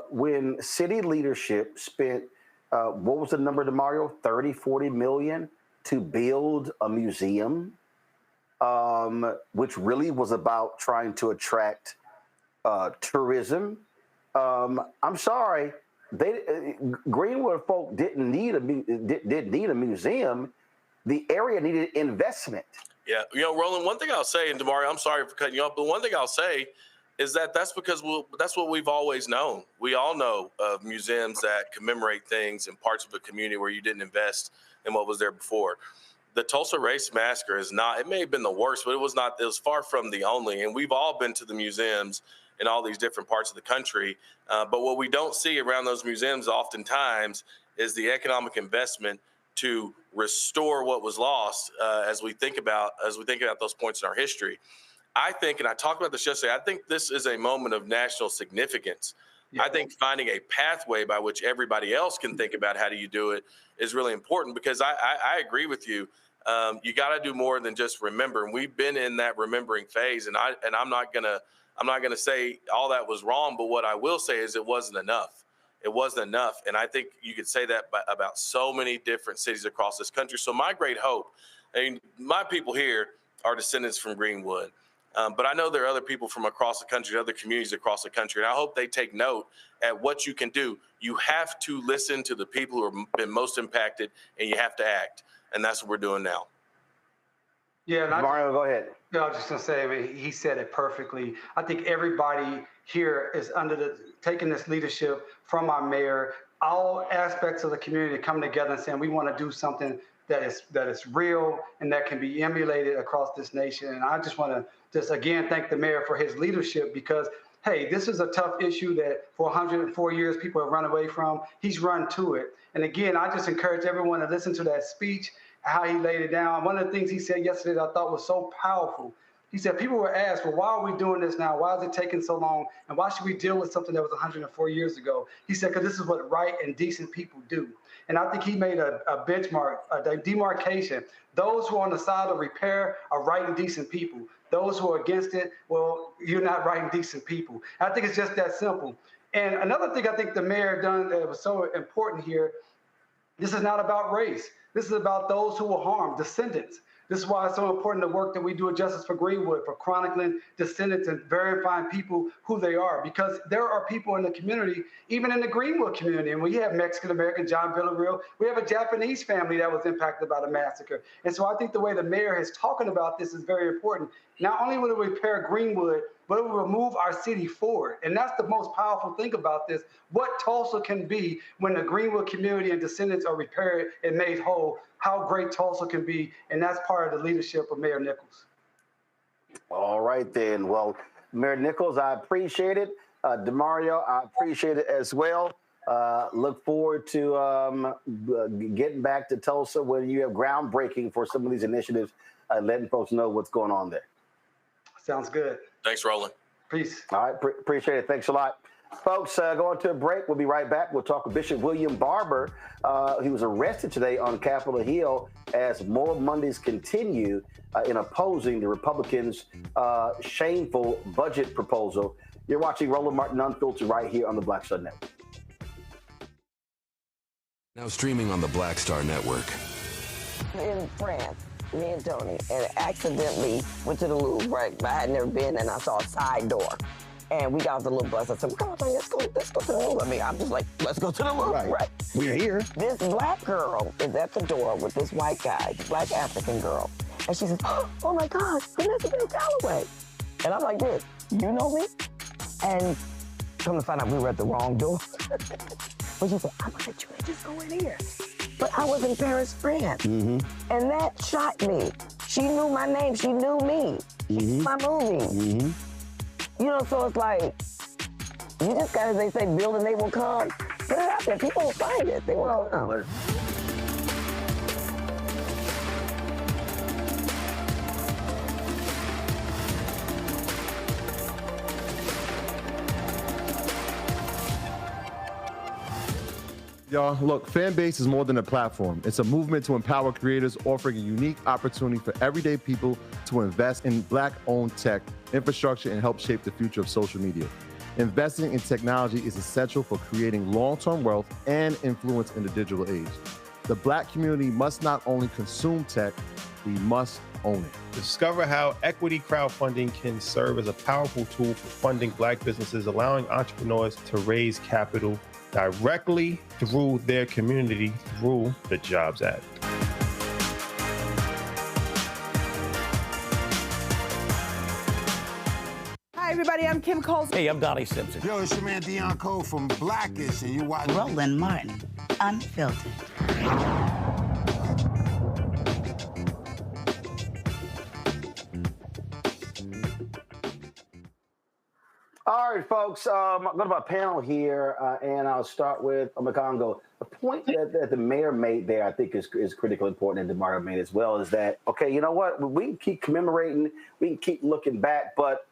When city leadership spent, what was the number, Damario? 30, 40 million to build a museum, which really was about trying to attract tourism. I'm sorry, Greenwood folk didn't need a museum. The area needed investment. Yeah, Roland, one thing I'll say, and Damario, I'm sorry for cutting you off, but one thing I'll say is that's because that's what we've always known. We all know of museums that commemorate things in parts of the community where you didn't invest in what was there before. The Tulsa Race Massacre is not, it may have been the worst, but it was far from the only. And we've all been to the museums in all these different parts of the country. But what we don't see around those museums oftentimes is the economic investment to restore what was lost as we think about those points in our history. I think, and I talked about this yesterday, I think this is a moment of national significance. Yeah. I think finding a pathway by which everybody else can think about how do you do it is really important, because I agree with you. You got to do more than just remember. And we've been in that remembering phase, and I'm not gonna say all that was wrong, but what I will say is it wasn't enough. It wasn't enough. And I think you could say that about so many different cities across this country. So my great hope, my people here are descendants from Greenwood. But I know there are other people from across the country, other communities across the country, and I hope they take note at what you can do. You have to listen to the people who have been most impacted, and you have to act. And that's what we're doing now. Yeah, Mario, go ahead. I was just going to say, he said it perfectly. I think everybody here is taking this leadership from our mayor, all aspects of the community come together and saying we want to do something that is real and that can be emulated across this nation. And I just want to just again thank the mayor for his leadership, because hey, this is a tough issue that for 104 years people have run away from. He's run to it. And again, I just encourage everyone to listen to that speech, how he laid it down. One of the things he said yesterday that I thought was so powerful. He said, people were asked, well, why are we doing this now? Why is it taking so long? And why should we deal with something that was 104 years ago? He said, because this is what right and decent people do. And I think he made a benchmark, a demarcation. Those who are on the side of repair are right and decent people. Those who are against it, well, you're not right and decent people. I think it's just that simple. And another thing I think the mayor done that was so important here, this is not about race. This is about those who were harmed, descendants. This is why it's so important the work that we do at Justice for Greenwood, for chronicling descendants and verifying people who they are. Because there are people in the community, even in the Greenwood community, and we have Mexican-American, John Villarreal, we have a Japanese family that was impacted by the massacre. And so I think the way the mayor is talking about this is very important. Not only will it repair Greenwood, but it will move our city forward. And that's the most powerful thing about this, what Tulsa can be when the Greenwood community and descendants are repaired and made whole, how great Tulsa can be. And that's part of the leadership of Mayor Nichols. All right, then. Well, Mayor Nichols, I appreciate it. Damario, I appreciate it as well. Look forward to getting back to Tulsa when you have groundbreaking for some of these initiatives, letting folks know what's going on there. Sounds good. Thanks, Roland. Peace. All right, appreciate it. Thanks a lot. Folks, going to a break. We'll be right back. We'll talk with Bishop William Barber. He was arrested today on Capitol Hill as more Mondays continue in opposing the Republicans' shameful budget proposal. You're watching Roland Martin Unfiltered right here on the Black Star Network. Now streaming on the Black Star Network. In France, me and Tony, and accidentally went to the Louvre, right? I had never been, and I saw a side door. And we got off the little bus. I said, come on, let's go to the Louvre. I mean, I'm just like, let's go to the Louvre, right? We're here. This black girl is at the door with this white guy, black African girl. And she says, oh my gosh, Vanessa Bell Calloway. And I'm like this, you know me? And come to find out we were at the wrong door. But she said, I'm gonna let you just go in here. But I was in Paris, France. And that shocked me. She knew my name, she knew me. She knew my movie. You know, so it's like, you just gotta, they say, build and they will come. Put it out there, people will find it, they will come. Y'all, look, fan base is more than a platform. It's a movement to empower creators, offering a unique opportunity for everyday people to invest in Black-owned tech, infrastructure, and help shape the future of social media. Investing in technology is essential for creating long-term wealth and influence in the digital age. The Black community must not only consume tech, we must own it. Discover how equity crowdfunding can serve as a powerful tool for funding Black businesses, allowing entrepreneurs to raise capital directly through their community through the Jobs Act. Hi, everybody. I'm Kim Coles. Hey, I'm Donnie Simpson. Yo, it's your man Deion Cole from Blackish, and you watch Roland Martin, Unfiltered. All right, folks, I'm going to my panel here, and I'll start with Makongo. The point that the mayor made there, I think, is critically important, and Damario made as well, is that, okay, you know what? We can keep commemorating, we can keep looking back, but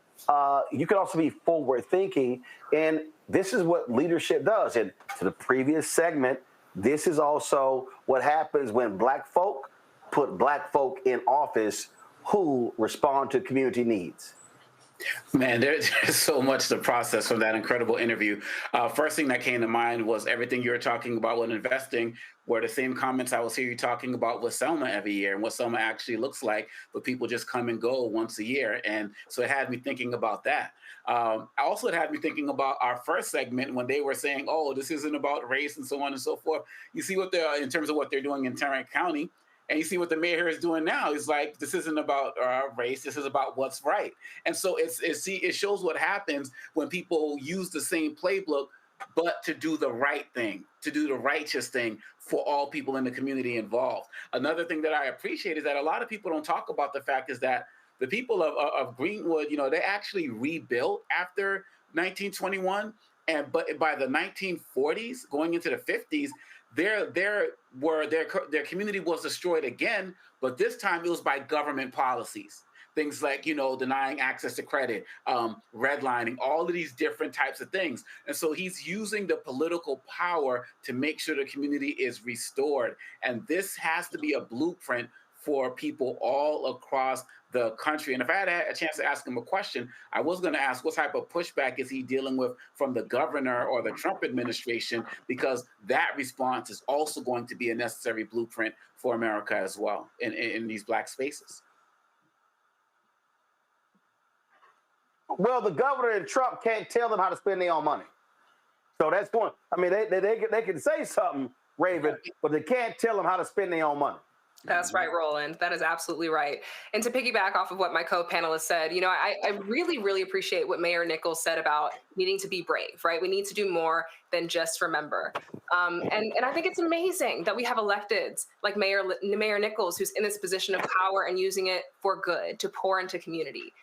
you can also be forward-thinking, and this is what leadership does. And to the previous segment, this is also what happens when Black folk put Black folk in office who respond to community needs. Man, there's so much to process from that incredible interview. First thing that came to mind was everything you were talking about when investing, were the same comments I was hearing you talking about with Selma every year and what Selma actually looks like, but people just come and go once a year. And so it had me thinking about that. Also, it had me thinking about our first segment when they were saying, oh, this isn't about race and so on and so forth. You see what they're, in terms of what they're doing in Tarrant County, And you see what the mayor here is doing now. He's like, this isn't about race. This is about what's right. And so it shows what happens when people use the same playbook, but to do the right thing, to do the righteous thing for all people in the community involved. Another thing that I appreciate is that a lot of people don't talk about the fact is that the people of Greenwood, they actually rebuilt after 1921. But by the 1940s, going into the 50s, their community was destroyed again, but this time it was by government policies. Things like, denying access to credit, redlining, all of these different types of things. And so he's using the political power to make sure the community is restored. And this has to be a blueprint for people all across the country. And if I had a chance to ask him a question, I was going to ask what type of pushback is he dealing with from the governor or the Trump administration, because that response is also going to be a necessary blueprint for America as well in these Black spaces. Well, the governor and Trump can't tell them how to spend their own money. So that's one. I mean, they can say something, Raven, but they can't tell them how to spend their own money. That's right, Roland. That is absolutely right. And to piggyback off of what my co-panelist said, I really, really appreciate what Mayor Nichols said about needing to be brave, right? We need to do more than just remember. And I think it's amazing that we have electeds like Mayor Nichols, who's in this position of power and using it for good to pour into community.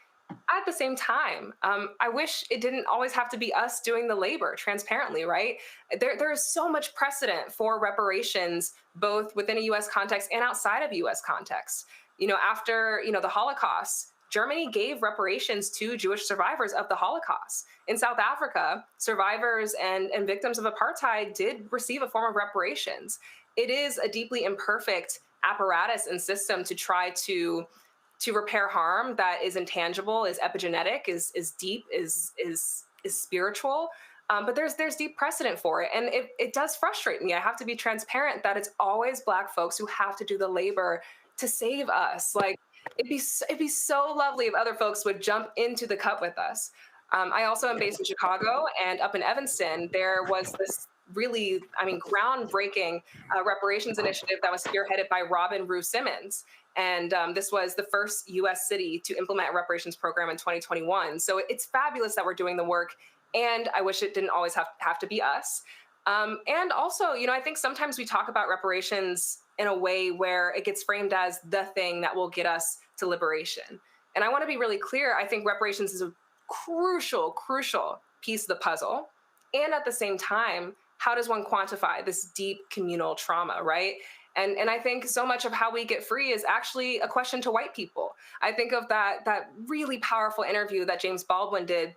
At the same time, I wish it didn't always have to be us doing the labor transparently, right? There is so much precedent for reparations, both within a U.S. context and outside of U.S. context. After, the Holocaust, Germany gave reparations to Jewish survivors of the Holocaust. In South Africa, survivors and victims of apartheid did receive a form of reparations. It is a deeply imperfect apparatus and system to try to repair harm that is intangible, is epigenetic, is deep, is spiritual. But there's deep precedent for it. And it does frustrate me. I have to be transparent that it's always Black folks who have to do the labor to save us. Like, it'd be so lovely if other folks would jump into the cup with us. I also am based in Chicago, and up in Evanston, there was this really, groundbreaking reparations initiative that was spearheaded by Robin Rue Simmons. And this was the first U.S. city to implement a reparations program in 2021. So it's fabulous that we're doing the work. And I wish it didn't always have to be us. And also, I think sometimes we talk about reparations in a way where it gets framed as the thing that will get us to liberation. And I want to be really clear. I think reparations is a crucial piece of the puzzle. And at the same time, how does one quantify this deep communal trauma, right? And I think so much of how we get free is actually a question to white people. I think of that really powerful interview that James Baldwin did,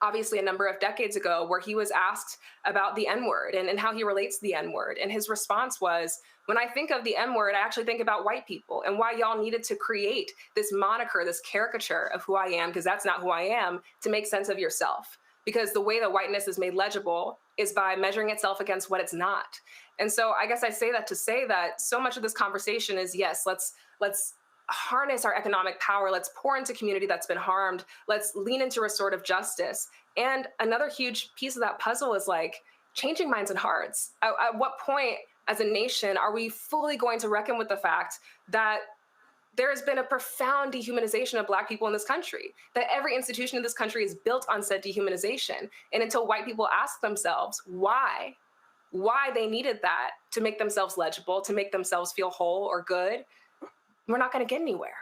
obviously a number of decades ago, where he was asked about the N-word and how he relates to the N-word. And his response was, when I think of the N-word, I actually think about white people and why y'all needed to create this moniker, this caricature of who I am, because that's not who I am, to make sense of yourself. Because the way that whiteness is made legible is by measuring itself against what it's not. And so I guess I say that to say that so much of this conversation is, yes, let's harness our economic power. Let's pour into community that's been harmed. Let's lean into restorative justice. And another huge piece of that puzzle is like changing minds and hearts. At what point as a nation are we fully going to reckon with the fact that there has been a profound dehumanization of Black people in this country, that every institution in this country is built on said dehumanization. And until white people ask themselves why they needed that to make themselves legible, to make themselves feel whole or good, we're not going to get anywhere.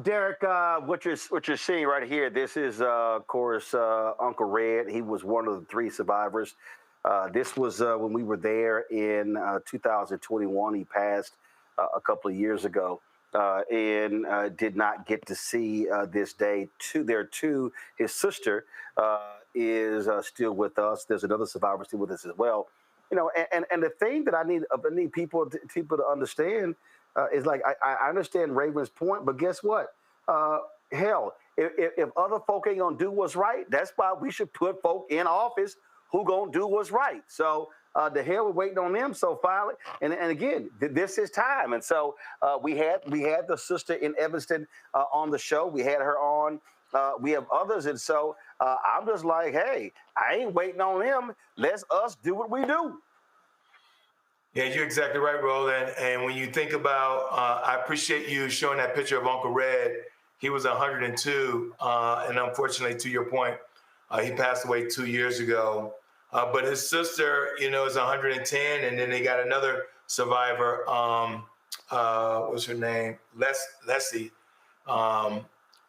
Derek, what you're seeing right here, this is, of course, Uncle Red. He was one of the 3 survivors. This was when we were there in 2021. He passed a couple of years ago and did not get to see this day. His sister is still with us. There's another survivor still with us as well. And the thing that I need people to understand is, like, I understand Raven's point, but guess what? Hell, if other folk ain't gonna do what's right, that's why we should put folk in office who gonna do what's right. So the hell we're waiting on them. So finally, and again, this is time. And so we had the sister in Evanston on the show. We had her on. We have others, and so I'm just like, hey, I ain't waiting on them. Let's us do what we do. Yeah, you're exactly right, Roland. And when you think about, I appreciate you showing that picture of Uncle Red. He was 102, and unfortunately, to your point, he passed away 2 years ago. But his sister, is 110, and then they got another survivor. What's her name? Leslie.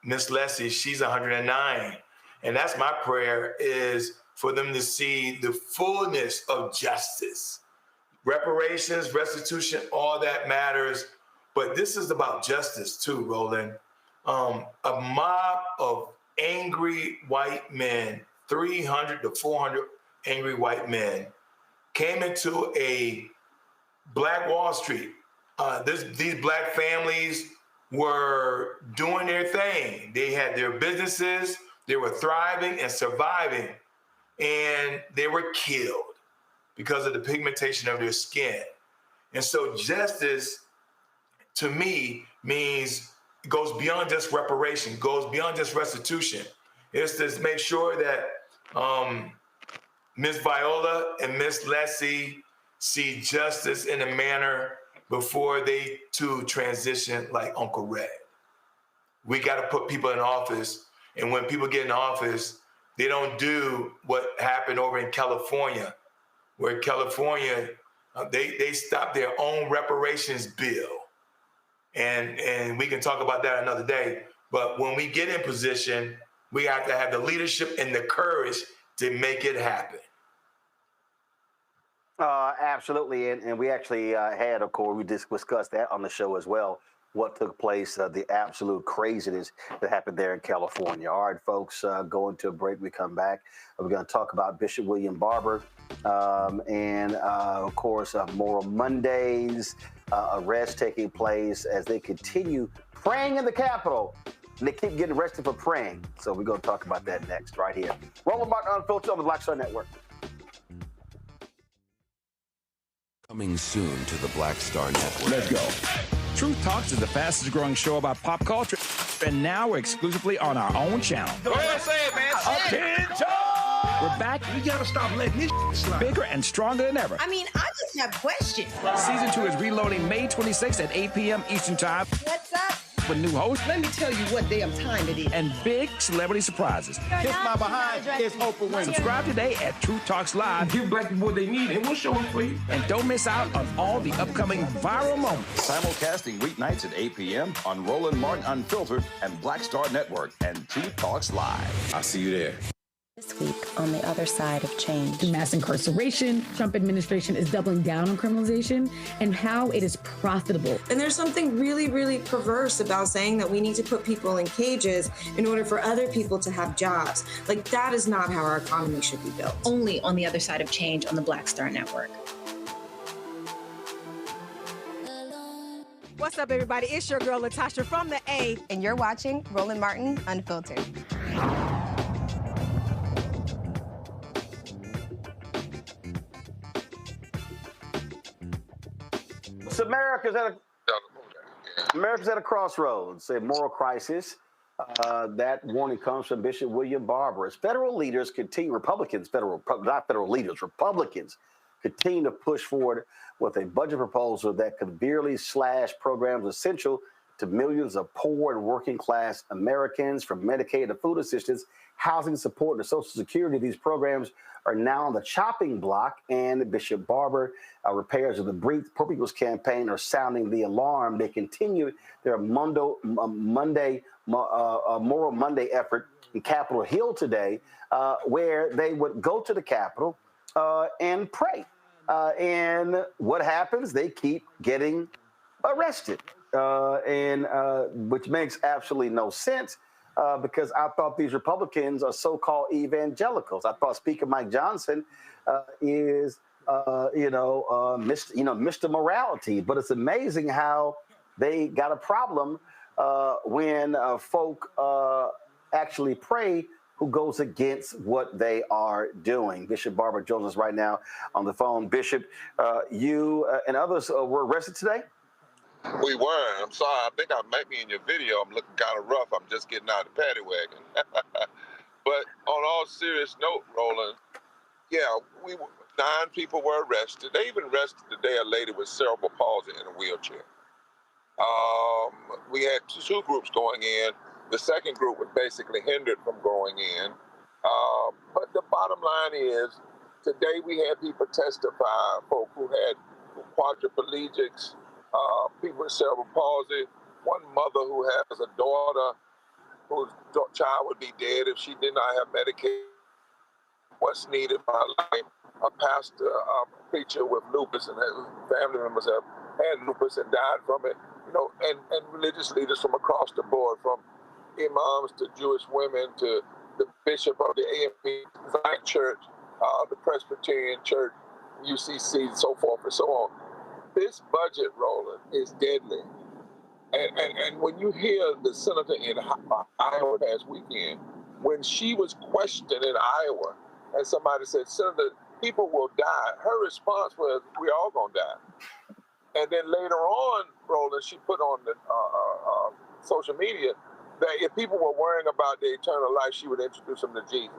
Miss Leslie. She's 109, and that's my prayer, is for them to see the fullness of justice. Reparations, restitution, all that matters. But this is about justice too, Roland. A mob of angry white men, 300 to 400 angry white men, came into a Black Wall Street. These Black families were doing their thing. They had their businesses, they were thriving and surviving, and they were killed because of the pigmentation of their skin. And so justice, to me, means it goes beyond just reparation, goes beyond just restitution. It's to make sure that Miss Viola and Miss Leslie see justice in a manner before they too transition like Uncle Red. We got to put people in office, and when people get in office, they don't do what happened over in California, where California, they stopped their own reparations bill. And we can talk about that another day. But when we get in position, we have to have the leadership and the courage to make it happen. Absolutely. And we actually had, of course, we discussed that on the show as well, what took place, the absolute craziness that happened there in California. All right, folks, going to a break. We come back. We're going to talk about Bishop William Barber and, of course, Moral Mondays, arrests taking place as they continue praying in the Capitol. And they keep getting arrested for praying. So we're going to talk about that next, right here. Roland Martin Unfiltered on the Black Star Network. Coming soon to the Black Star Network. Let's go. Truth Talks is the fastest growing show about pop culture, and now exclusively on our own channel. Go ahead, say it, man. Attention! We're back. We gotta stop letting this slide. Bigger and stronger than ever. I mean, I just have questions. Season 2 is reloading May 26th at 8 p.m. Eastern Time. What's up? With new hosts. Let me tell you what damn time it is. And big celebrity surprises. Kiss my behind. It's Oprah Winfrey. Subscribe today at Truth Talks Live. Give black people what they need, and we'll show them for you. And don't miss out on all the upcoming viral moments. Simulcasting weeknights at 8 p.m. on Roland Martin Unfiltered and Black Star Network and Truth Talks Live. I'll see you there. This week on the other side of change. Mass incarceration, Trump administration is doubling down on criminalization, and how it is profitable. And there's something really, really perverse about saying that we need to put people in cages in order for other people to have jobs. Like, that is not how our economy should be built. Only on the other side of change on the Black Star Network. What's up, everybody? It's your girl, Latasha from the A. And you're watching Roland Martin Unfiltered. America's at a crossroads, a moral crisis. That warning comes from Bishop William Barber. As federal leaders continue, Republicans continue to push forward with a budget proposal that could severely slash programs essential to millions of poor and working class Americans, from Medicaid to food assistance, housing support, and Social Security. These programs are now on the chopping block, and Bishop Barber, repairs of the Poor People's Campaign, are sounding the alarm. They continue their Moral Monday effort in Capitol Hill today, where they would go to the Capitol and pray. And what happens? They keep getting arrested, which makes absolutely no sense. Because I thought these Republicans are so-called evangelicals. I thought Speaker Mike Johnson is, Mr. Morality. But it's amazing how they got a problem when folk actually pray who goes against what they are doing. Bishop Barber joins us right now on the phone. Bishop, you and others were arrested today? We were. I'm sorry. I think I might be in your video. I'm looking kind of rough. I'm just getting out of the paddy wagon. But on all serious note, Roland, yeah, 9 people were arrested. They even arrested today a lady with cerebral palsy in a wheelchair. We had 2 groups going in. The second group was basically hindered from going in. But the bottom line is, today we had people testify, folk who had quadriplegics, people with cerebral palsy, one mother who has a daughter whose child would be dead if she did not have medication. What's needed for her life? A pastor, a preacher with lupus, and his family members have had lupus and died from it. You know, and religious leaders from across the board, from imams to Jewish women to the bishop of the AMP Zion Church, the Presbyterian Church, UCC, and so forth and so on. This budget, Roland, is deadly. And when you hear the senator in Iowa last weekend, when she was questioned in Iowa, and somebody said, Senator, people will die, her response was, we're all going to die. And then later on, Roland, she put on the social media that if people were worrying about their eternal life, she would introduce them to Jesus.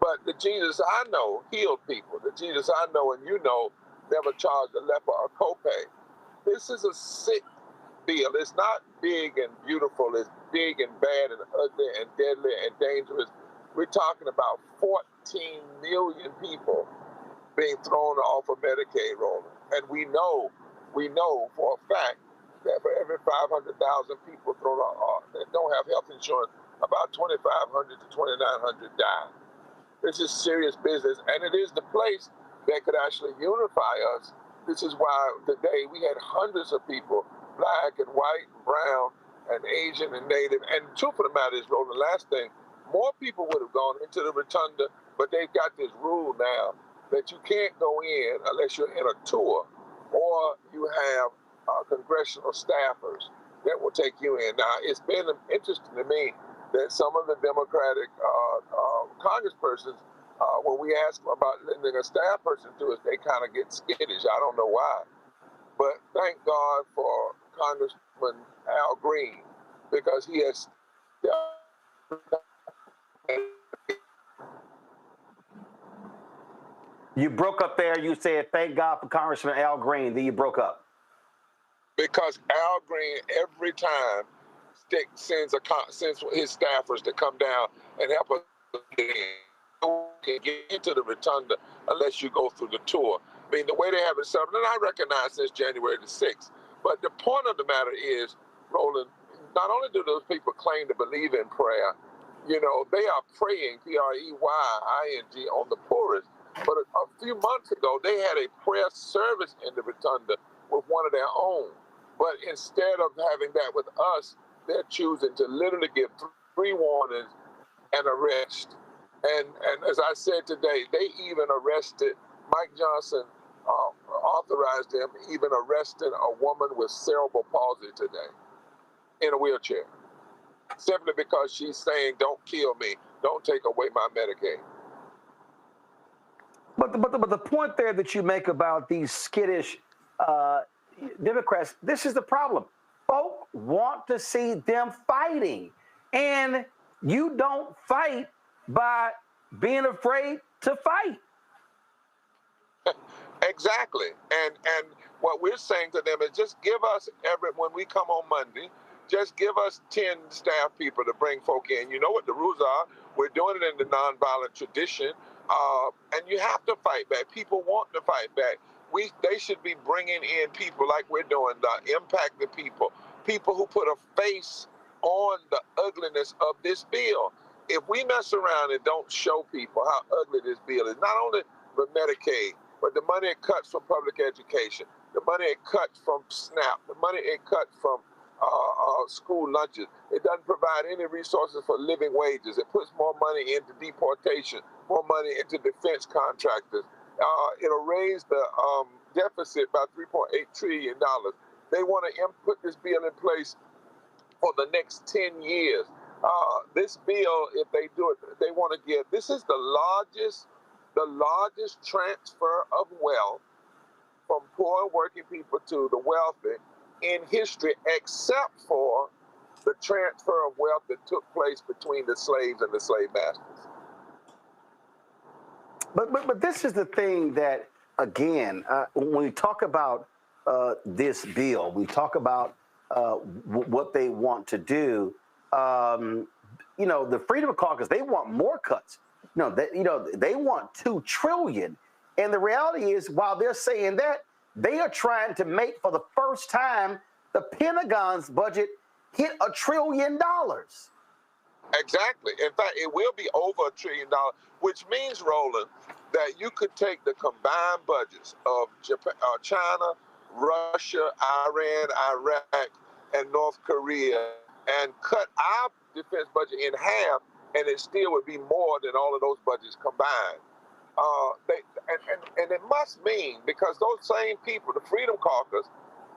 But the Jesus I know healed people. The Jesus I know and you know never charged a leper a copay. This is a sick deal. It's not big and beautiful. It's big and bad and ugly and deadly and dangerous. We're talking about 14 million people being thrown off of Medicaid, Roland. And we know for a fact that for every 500,000 people thrown off that don't have health insurance, about 2,500 to 2,900 die. This is serious business, and it is the place that could actually unify us. This is why today we had hundreds of people, black and white, and brown, and Asian and Native. And the truth of the matter is, Roland, the last thing, more people would have gone into the rotunda, but they've got this rule now that you can't go in unless you're in a tour or you have congressional staffers that will take you in. Now, it's been interesting to me that some of the Democratic congresspersons, when we ask them about lending a staff person to us, they kind of get skittish. I don't know why. But thank God for Congressman Al Green, because he has You broke up there. You said, thank God for Congressman Al Green. Then you broke up. Because Al Green, every time, sends his staffers to come down and help us get in. You can't get into the rotunda unless you go through the tour. I mean, the way they have it set up, and I recognize since January the 6th, but the point of the matter is, Roland, not only do those people claim to believe in prayer, you know, they are praying, P-R-E-Y-I-N-G, on the poorest. But a few months ago, they had a prayer service in the rotunda with one of their own. But instead of having that with us, they're choosing to literally give 3 warnings and arrest. And as I said today, they even arrested, Mike Johnson authorized them even arresting a woman with cerebral palsy today in a wheelchair, simply because she's saying, don't kill me, don't take away my Medicaid. But the point there that you make about these skittish Democrats, this is the problem. Folk want to see them fighting, and you don't fight by being afraid to fight. Exactly. And what we're saying to them is just give us when we come on Monday, just give us 10 staff people to bring folk in. You know what the rules are. We're doing it in the nonviolent tradition. And you have to fight back. People want to fight back. They should be bringing in people like we're doing, the impacted people who put a face on the ugliness of this bill. If we mess around and don't show people how ugly this bill is, not only for Medicaid, but the money it cuts from public education, the money it cuts from SNAP, the money it cuts from school lunches. It doesn't provide any resources for living wages. It puts more money into deportation, more money into defense contractors. It'll raise the deficit by $3.8 trillion. They want to put this bill in place for the next 10 years. This bill, if they do it, they want to give, this is the largest transfer of wealth from poor working people to the wealthy in history, except for the transfer of wealth that took place between the slaves and the slave masters. But this is the thing that, again, when we talk about this bill, we talk about what they want to do. The Freedom Caucus, they want more cuts. They want $2 trillion. And the reality is, while they're saying that, they are trying to make, for the first time, the Pentagon's budget hit $1 trillion. Exactly. In fact, it will be over $1 trillion, which means, Roland, that you could take the combined budgets of Japan, China, Russia, Iran, Iraq, and North Korea and cut our defense budget in half, and it still would be more than all of those budgets combined. And it must mean, because those same people, the Freedom Caucus,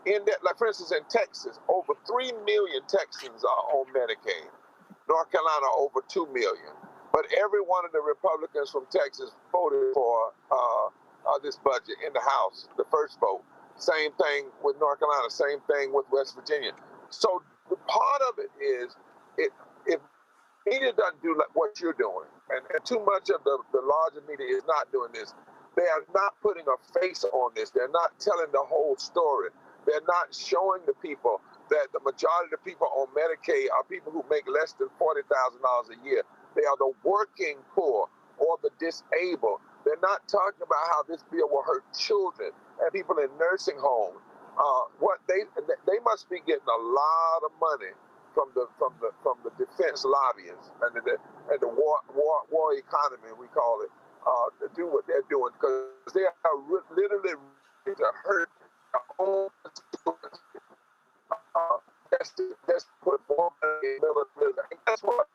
like for instance in Texas, over 3 million Texans are on Medicaid. North Carolina over 2 million. But every one of the Republicans from Texas voted for this budget in the House, the first vote. Same thing with North Carolina, same thing with West Virginia. So the part of it is, if media doesn't do like what you're doing, and too much of the larger media is not doing this, they are not putting a face on this. They're not telling the whole story. They're not showing the people that the majority of the people on Medicaid are people who make less than $40,000 a year. They are the working poor or the disabled. They're not talking about how this bill will hurt children and people in nursing homes. They must be getting a lot of money from the defense lobbyists and the war economy, we call it, to do what they're doing, because they are literally ready to hurt their own children. Just put more money in military. And that's what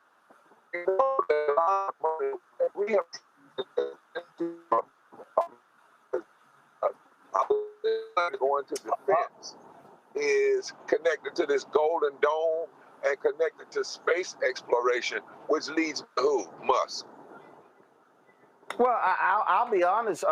we know, that a lot of money that we have going to defense is connected to this Golden Dome and connected to space exploration, which leads to who? Musk. Well, I'll be honest,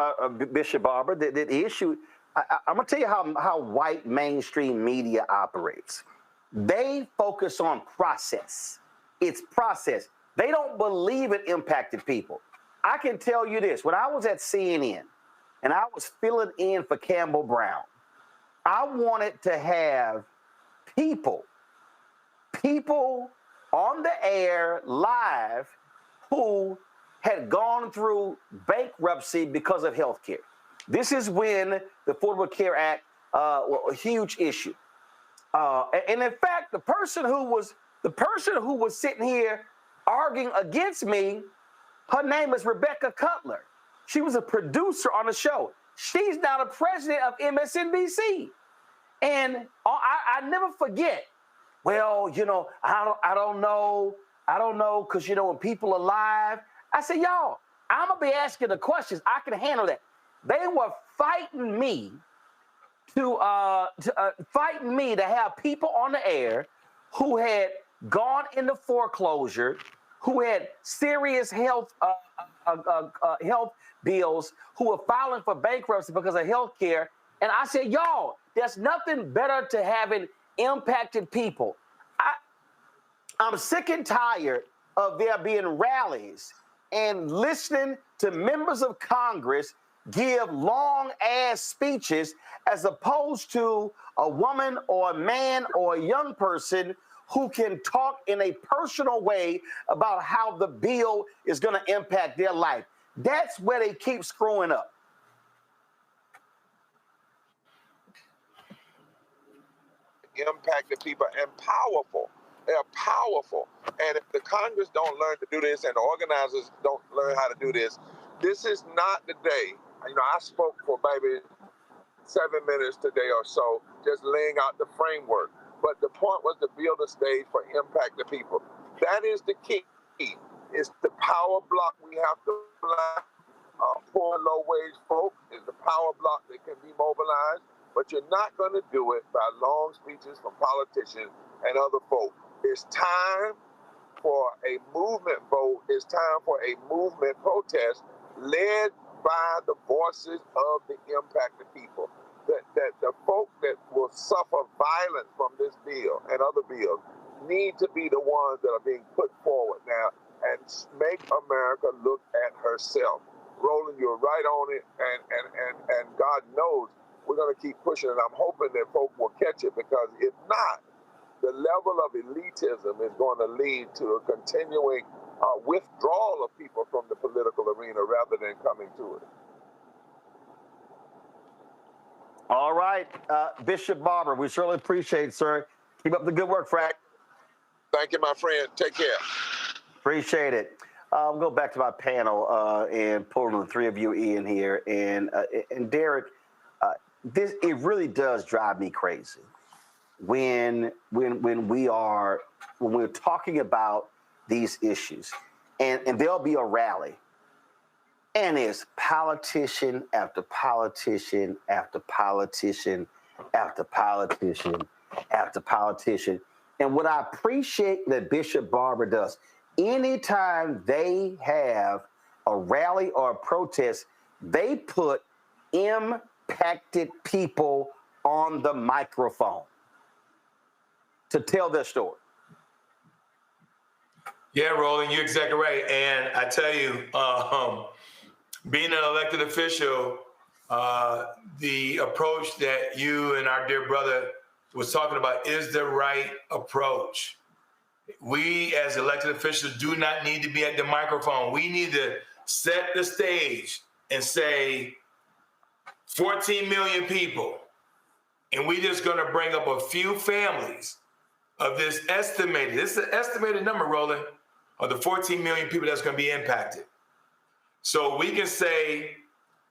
Bishop Barber, the issue, I'm going to tell you how white mainstream media operates. They focus on process. It's process. They don't believe it impacted people. I can tell you this. When I was at CNN and I was filling in for Campbell Brown, I wanted to have people on the air live who had gone through bankruptcy because of health care. This is when the Affordable Care Act was a huge issue. And in fact, the person who was sitting here arguing against me, her name is Rebecca Cutler. She was a producer on the show. She's now the president of MSNBC. And I never forget, well, I don't know, because, when people are live, I said, y'all, I'm going to be asking the questions. I can handle that. They were fighting me to have people on the air who had gone into foreclosure, who had serious health bills, who were filing for bankruptcy because of health care. And I said, y'all, there's nothing better to having impacted people. I'm sick and tired of there being rallies and listening to members of Congress give long-ass speeches as opposed to a woman or a man or a young person who can talk in a personal way about how the bill is going to impact their life. That's where they keep screwing up. Impacted people and powerful. They're powerful. And if the Congress don't learn to do this and the organizers don't learn how to do this, this is not the day. I spoke for maybe 7 minutes today or so, just laying out the framework. But the point was to build a stage for impacted people. That is the key. It's the power block we have to apply. Poor and low-wage folk is the power block that can be mobilized. But you're not going to do it by long speeches from politicians and other folk. It's time for a movement vote. It's time for a movement protest led by the voices of the impacted people. That the folk that will suffer violence from this bill and other bills need to be the ones that are being put forward now and make America look at herself. Roland, you're right on it, and God knows we're going to keep pushing, and I'm hoping that folk will catch it, because if not, the level of elitism is going to lead to a continuing withdrawal of people from the political arena rather than coming to it. All right, Bishop Barber, we surely appreciate it, sir. Keep up the good work, Frank. Thank you, my friend. Take care. Appreciate it. I'll go back to my panel and pull the three of you in here. And Derek, it really does drive me crazy when we're talking about these issues, and there'll be a rally, and it's politician after politician after politician after politician after politician. And what I appreciate that Bishop Barber does, anytime they have a rally or a protest, they put impacted people on the microphone to tell their story. Yeah, Roland, you're exactly right. And I tell you, being an elected official, the approach that you and our dear brother was talking about is the right approach. We as elected officials do not need to be at the microphone. We need to set the stage and say 14 million people, and we just going to bring up a few families of this is an estimated number, Roland, of the 14 million people that's going to be impacted. So we can say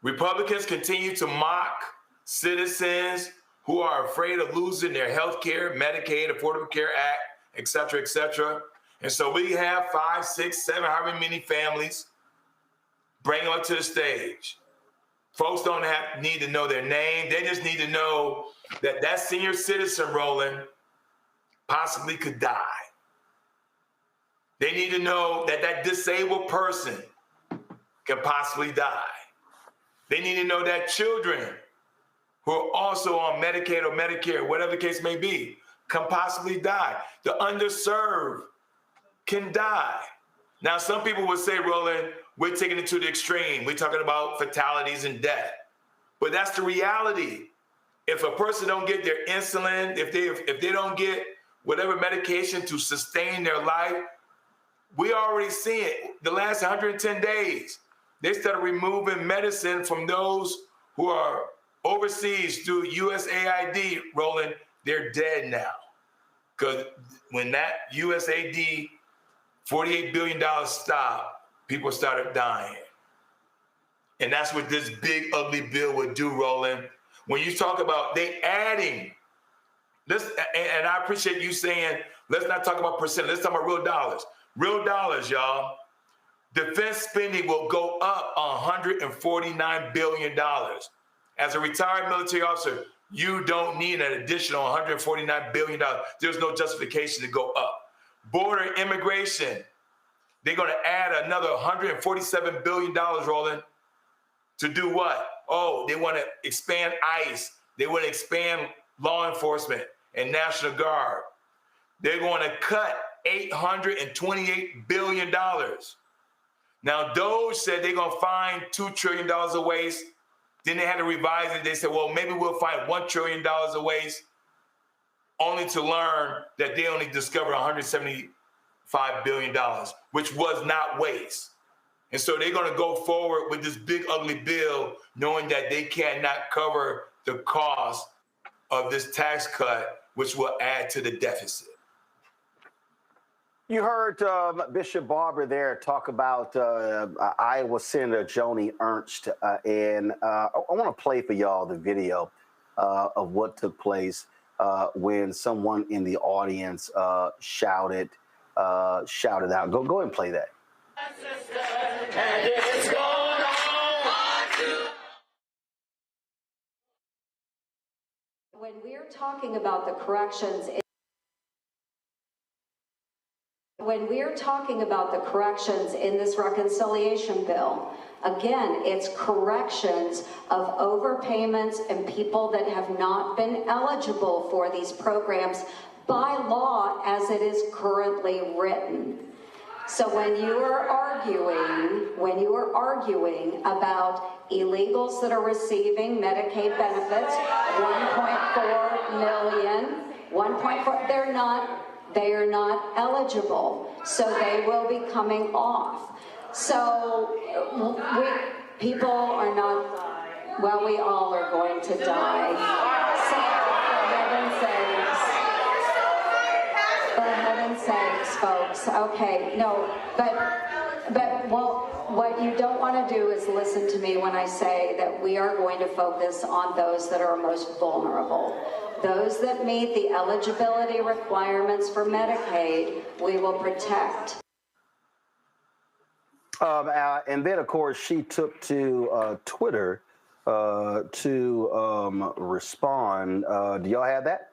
Republicans continue to mock citizens who are afraid of losing their health care, Medicaid, Affordable Care Act, et cetera, et cetera. And so we have 5, 6, 7, however many families, bring them up to the stage. Folks don't need to know their name. They just need to know that that senior citizen, Roland, possibly could die. They need to know that that disabled person can possibly die. They need to know that children who are also on Medicaid or Medicare, whatever the case may be, can possibly die. The underserved can die. Now, some people would say, Roland, we're taking it to the extreme. We're talking about fatalities and death. But that's the reality. If a person don't get their insulin, if they don't get whatever medication to sustain their life, we already see it. The last 110 days, they started removing medicine from those who are overseas through USAID, Roland. They're dead now. Because when that USAID $48 billion stopped, people started dying. And that's what this big, ugly bill would do, Roland. When you talk about they adding, and I appreciate you saying, let's not talk about percent, let's talk about real dollars. Real dollars, y'all. Defense spending will go up $149 billion. As a retired military officer, you don't need an additional $149 billion. There's no justification to go up. Border immigration, they're going to add another $147 billion, Roland, to do what? Oh, they want to expand ICE. They want to expand law enforcement and National Guard. They're going to cut $828 billion. Now, Doge said they're going to find $2 trillion of waste. Then they had to revise it. They said, well, maybe we'll find $1 trillion of waste, only to learn that they only discovered $175 billion, which was not waste. And so they're going to go forward with this big, ugly bill, knowing that they cannot cover the cost of this tax cut, which will add to the deficit. You heard Bishop Barber there talk about Iowa Senator Joni Ernst, and I want to play for y'all the video of what took place when someone in the audience shouted out. Go ahead and play that. When we're talking about the corrections in this reconciliation bill, again, it's corrections of overpayments and people that have not been eligible for these programs by law as it is currently written. So when you are arguing about illegals that are receiving Medicaid benefits, 1.4 million, 1.4, they are not eligible. So they will be coming off. So people are not, well, we all are going to die. So for heaven's sakes, folks. Okay, no, but what you don't want to do is listen to me when I say that we are going to focus on those that are most vulnerable. Those that meet the eligibility requirements for Medicaid, we will protect. And then, of course, she took to Twitter to respond. Do y'all have that?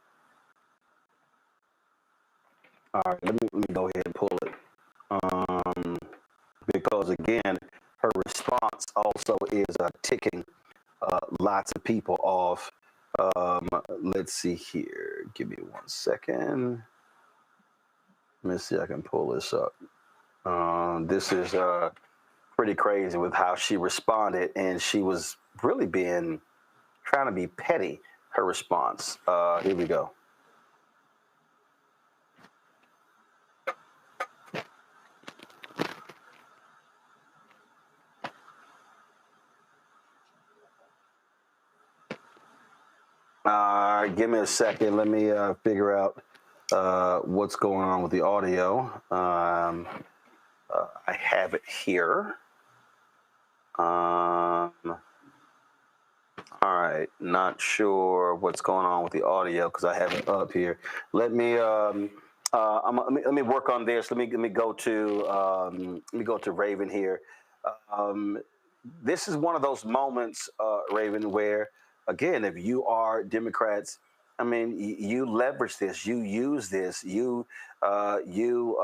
All right, let me go ahead and pull it. Because, again, her response also is ticking lots of people off. Let's see here. Give me 1 second. Let me see if I can pull this up. This is pretty crazy with how she responded, and she was really trying to be petty, her response. Here we go. Give me a second. Let me figure out what's going on with the audio. I have it here. All right. Not sure what's going on with the audio because I have it up here. Let me let me work on this. Let me go to Raven here. This is one of those moments, Raven, where again, if you are Democrats, I mean, you leverage this, you use this, you do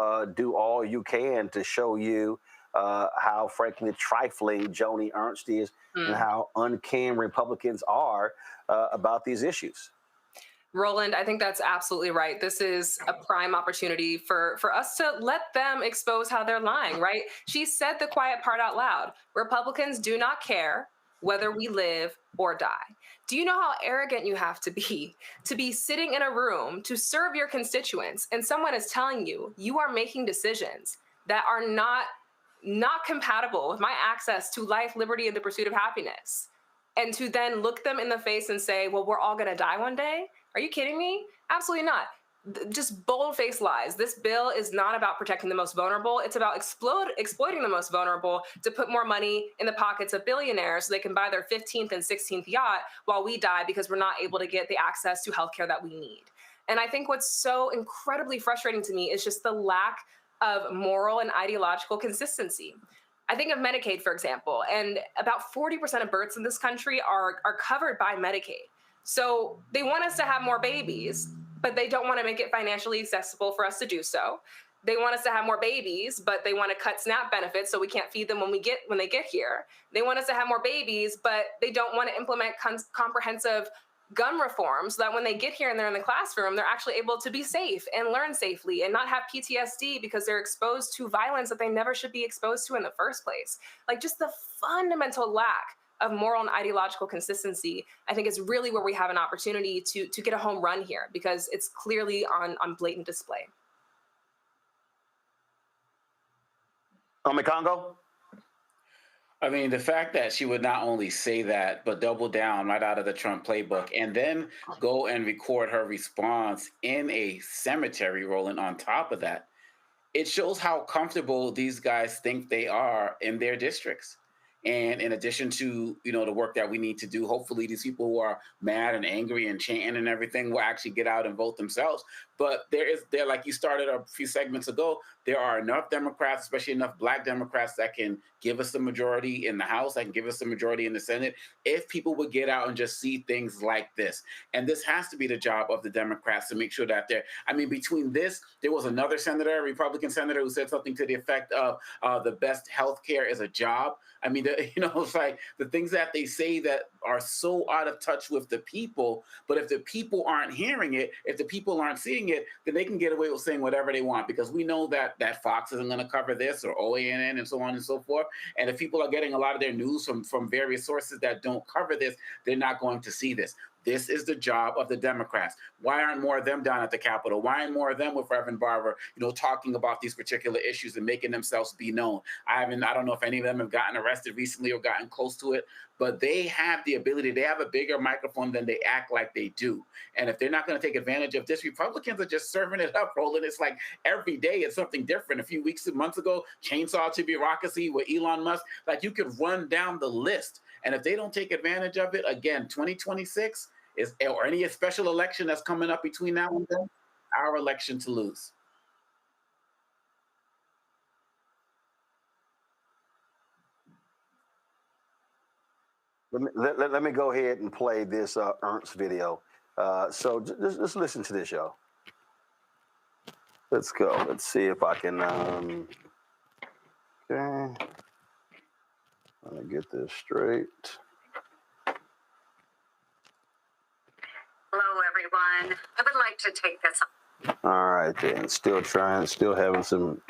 all you can to show you how, frankly, trifling Joni Ernst is and how uncanny Republicans are about these issues. Roland, I think that's absolutely right. This is a prime opportunity for us to let them expose how they're lying, right? She said the quiet part out loud. Republicans do not care whether we live or die. Do you know how arrogant you have to be sitting in a room to serve your constituents and someone is telling you you are making decisions that are not compatible with my access to life, liberty, and the pursuit of happiness, and to then look them in the face and say, well, we're all gonna die one day? Are you kidding me? Absolutely not. Just bold-faced lies. This bill is not about protecting the most vulnerable. It's about exploiting the most vulnerable to put more money in the pockets of billionaires so they can buy their 15th and 16th yacht while we die because we're not able to get the access to healthcare that we need. And I think what's so incredibly frustrating to me is just the lack of moral and ideological consistency. I think of Medicaid, for example, and about 40% of births in this country are covered by Medicaid. So they want us to have more babies, but they don't want to make it financially accessible for us to do so. They want us to have more babies, but they want to cut SNAP benefits so we can't feed them when they get here. They want us to have more babies, but they don't want to implement comprehensive gun reform so that when they get here and they're in the classroom, they're actually able to be safe and learn safely and not have PTSD because they're exposed to violence that they never should be exposed to in the first place. Like, just the fundamental lack of moral and ideological consistency, I think, is really where we have an opportunity to get a home run here, because it's clearly on blatant display. Congo? I mean, the fact that she would not only say that, but double down right out of the Trump playbook and then go and record her response in a cemetery, Roland, on top of that, it shows how comfortable these guys think they are in their districts. And in addition to, the work that we need to do, hopefully these people who are mad and angry and chanting and everything will actually get out and vote themselves. But there, like you started a few segments ago, there are enough Democrats, especially enough Black Democrats, that can give us the majority in the House, that can give us the majority in the Senate, if people would get out and just see things like this. And this has to be the job of the Democrats to make sure that between this, there was another senator, a Republican senator, who said something to the effect of the best health care is a job. I mean, it's like the things that they say that are so out of touch with the people, but if the people aren't hearing it, if the people aren't seeing it, then they can get away with saying whatever they want, because we know that Fox isn't going to cover this, or OANN, and so on and so forth. And if people are getting a lot of their news from various sources that don't cover this, they're not going to see this. This is the job of the Democrats. Why aren't more of them down at the Capitol? Why aren't more of them with Reverend Barber, talking about these particular issues and making themselves be known? I don't know if any of them have gotten arrested recently or gotten close to it, but they have the ability. They have a bigger microphone than they act like they do. And if they're not going to take advantage of this, Republicans are just serving it up, Roland. It's like every day it's something different. A few months ago, chainsaw to bureaucracy with Elon Musk. Like, you could run down the list. And if they don't take advantage of it, again, 2026 or any special election that's coming up between now and then, our election to lose. Let me go ahead and play this Ernst video. So just listen to this, y'all. Let's go. Let's see if I can. Okay. Let me get this straight. Hello, everyone. I would like to take this. All right, then. Still having some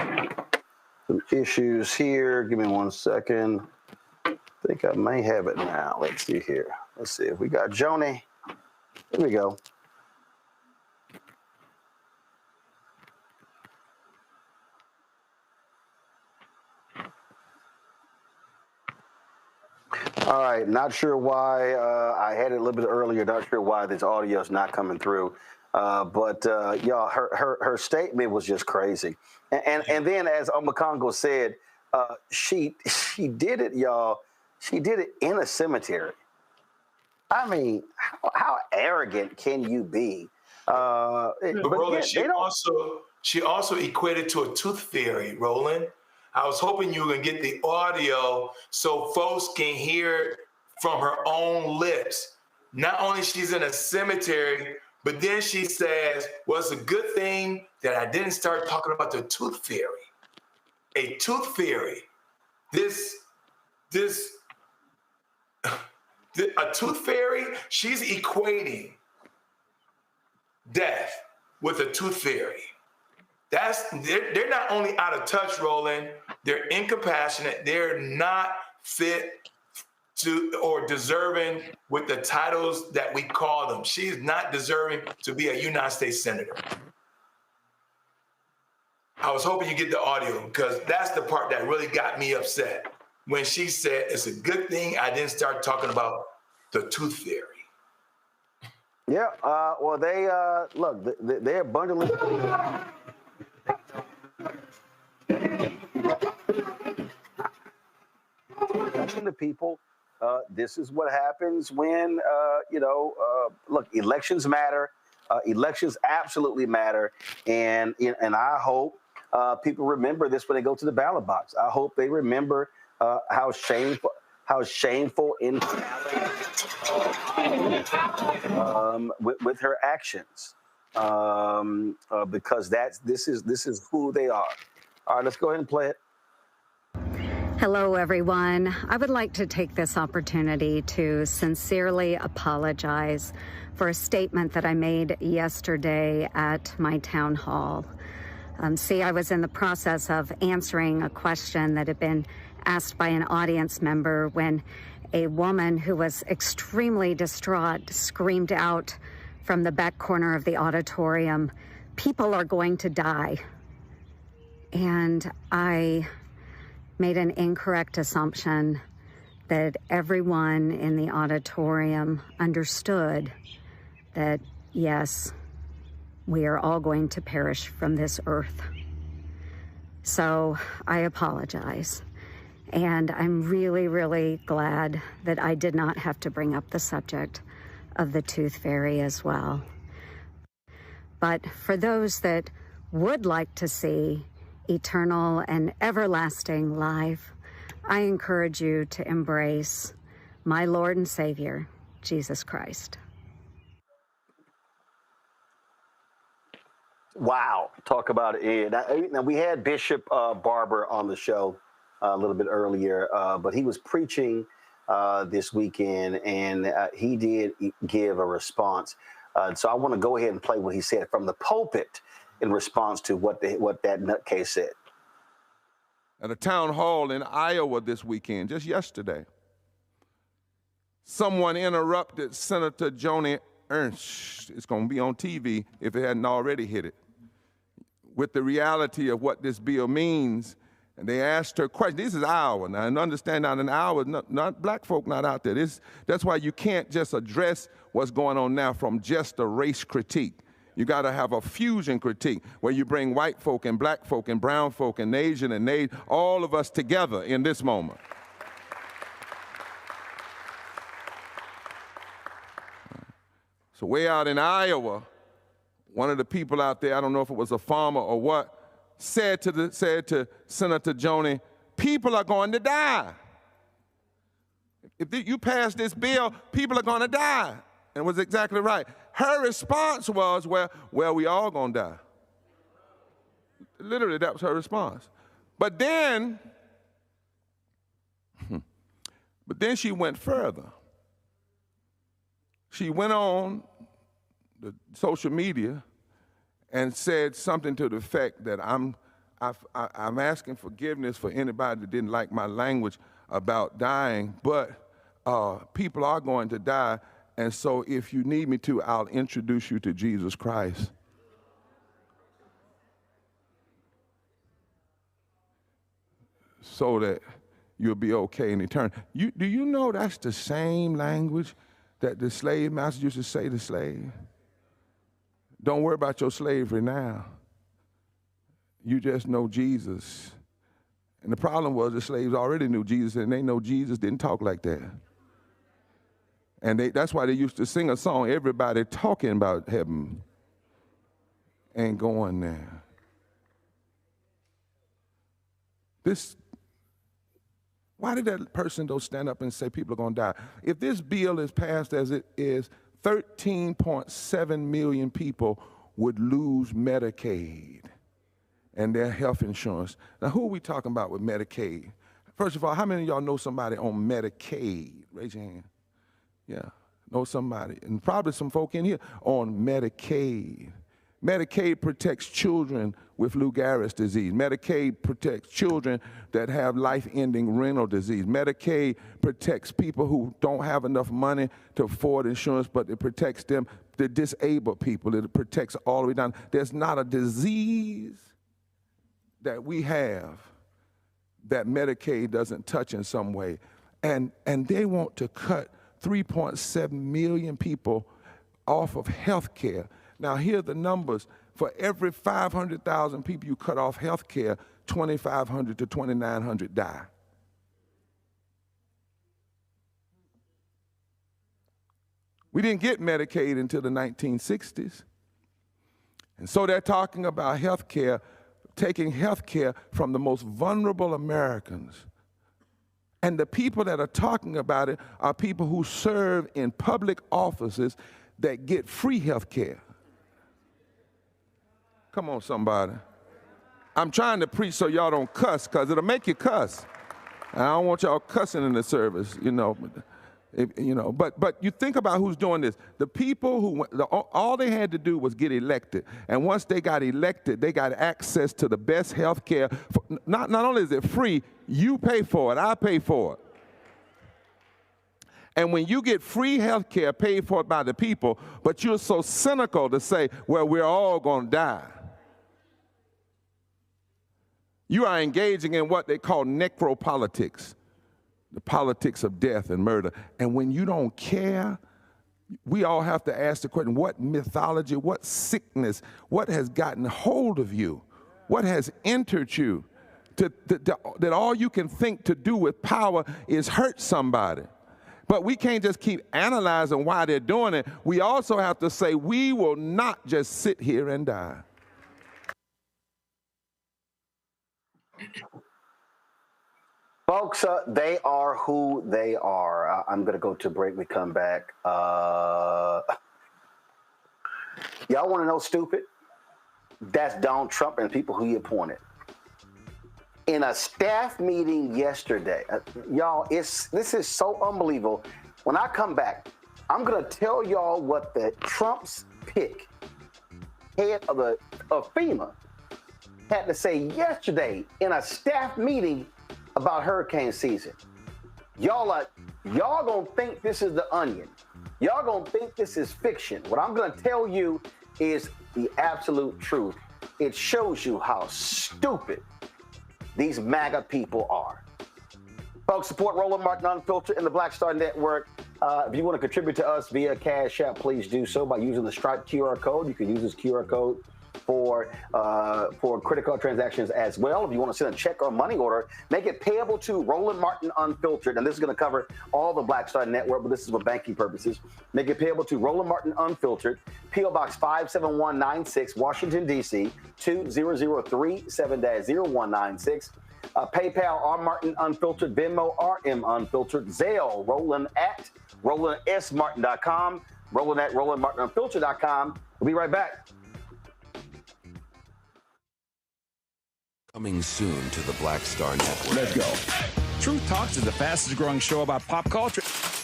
issues here. Give me 1 second. I think I may have it now. Let's see here. Let's see if we got Joni. Here we go. All right, not sure why I had it a little bit earlier. Not sure why this audio is not coming through. But y'all, her statement was just crazy. And then, as Omakongo said, she did it, y'all. She did it in a cemetery. I mean, how arrogant can you be? But Roland, she also equated to a tooth fairy, Roland. I was hoping you were going to get the audio so folks can hear from her own lips. Not only she's in a cemetery, but then she says, well, it's a good thing that I didn't start talking about the tooth fairy. A tooth fairy. A tooth fairy, she's equating death with a tooth fairy. They're not only out of touch, Roland, they're incompassionate. They're not fit to or deserving with the titles that we call them. She's not deserving to be a United States Senator. I was hoping you get the audio, because that's the part that really got me upset. When she said, it's a good thing I didn't start talking about the tooth fairy. Yeah, well, they're bundling. To people, this is what happens when, look, elections matter. Elections absolutely matter. And I hope people remember this when they go to the ballot box. I hope they remember how shameful with her actions, because this is who they are. All right, let's go ahead and play it. Hello, everyone. I would like to take this opportunity to sincerely apologize for a statement that I made yesterday at my town hall. I was in the process of answering a question that had been asked by an audience member when a woman who was extremely distraught screamed out from the back corner of the auditorium, "People are going to die." And I made an incorrect assumption that everyone in the auditorium understood that, yes, we are all going to perish from this earth. So I apologize. And I'm really, really glad that I did not have to bring up the subject of the tooth fairy as well. But for those that would like to see eternal and everlasting life, I encourage you to embrace my Lord and Savior, Jesus Christ. Wow, talk about it. Now we had Bishop Barber on the show a little bit earlier, but he was preaching this weekend, and he did give a response. So I want to go ahead and play what he said from the pulpit in response to what that nutcase said. At a town hall in Iowa this weekend, just yesterday, someone interrupted Senator Joni Ernst. It's going to be on TV if it hadn't already hit it, with the reality of what this bill means. And they asked her question. This is Iowa now, and understand that in Iowa, not black folk not out there. That's why you can't just address what's going on now from just a race critique. You got to have a fusion critique where you bring white folk and black folk and brown folk and Asian and Native, all of us together in this moment. So way out in Iowa, one of the people out there, I don't know if it was a farmer or what, said to Senator Joni, people are going to die. If you pass this bill, people are going to die. And it was exactly right. Her response was, well, we all going to die. Literally, that was her response. But then she went further. She went on the social media and said something to the effect that I'm asking forgiveness for anybody that didn't like my language about dying, but people are going to die, and so if you need me to, I'll introduce you to Jesus Christ. So that you'll be okay in eternity. Do you know that's the same language that the slave master used to say to slaves? Don't worry about your slavery now. You just know Jesus. And the problem was the slaves already knew Jesus, and they know Jesus didn't talk like that. And that's why they used to sing a song, everybody talking about heaven and going there. Why did that person, though, stand up and say people are going to die? If this bill is passed as it is, 13.7 million people would lose Medicaid and their health insurance. Now, who are we talking about with Medicaid? First of all, how many of y'all know somebody on Medicaid? Raise your hand. Yeah, know somebody. And probably some folk in here on Medicaid. Medicaid protects children with Lou Gehrig's disease. Medicaid protects children that have life-ending renal disease. Medicaid protects people who don't have enough money to afford insurance, but it protects them, the disabled people. It protects all the way down. There's not a disease that we have that Medicaid doesn't touch in some way. And they want to cut 3.7 million people off of health care. Now, here are the numbers. For every 500,000 people you cut off health care, 2,500 to 2,900 die. We didn't get Medicaid until the 1960s. And so they're talking about health care, taking health care from the most vulnerable Americans. And the people that are talking about it are people who serve in public offices that get free health care. Come on, somebody. I'm trying to preach so y'all don't cuss, because it'll make you cuss. And I don't want y'all cussing in the service, you know. But you think about who's doing this. The people who, all they had to do was get elected. And once they got elected, they got access to the best health care. Not only is it free, you pay for it, I pay for it. And when you get free health care paid for by the people, but you're so cynical to say, well, we're all going to die. You are engaging in what they call necropolitics, the politics of death and murder. And when you don't care, we all have to ask the question, what mythology, what sickness, what has gotten hold of you? What has entered you that all you can think to do with power is hurt somebody? But we can't just keep analyzing why they're doing it. We also have to say, we will not just sit here and die. Folks, they are who they are. I'm going to go to break. We come back. Y'all want to know stupid? That's Donald Trump and people who he appointed. In a staff meeting yesterday, y'all, this is so unbelievable. When I come back, I'm going to tell y'all what the Trump's pick, head of FEMA, had to say yesterday in a staff meeting about hurricane season. Y'all gonna think this is The Onion. Y'all gonna think this is fiction. What I'm gonna tell you is the absolute truth. It shows you how stupid these MAGA people are. Folks, support Roland Martin Unfiltered and the Black Star Network. If you want to contribute to us via Cash App, please do so by using the Stripe QR code. You can use this QR code for credit card transactions as well. If you want to send a check or money order, make it payable to Roland Martin Unfiltered. And this is going to cover all the Black Star Network, but this is for banking purposes. Make it payable to Roland Martin Unfiltered, P.O. Box 57196, Washington, D.C., 20037-0196. PayPal, R. Martin Unfiltered, Venmo, RM Unfiltered, Zelle, Roland at RolandSMartin.com, Roland at RolandMartinUnfiltered.com. We'll be right back. Coming soon to the Black Star Network. Let's go. Truth Talks is the fastest growing show about pop culture,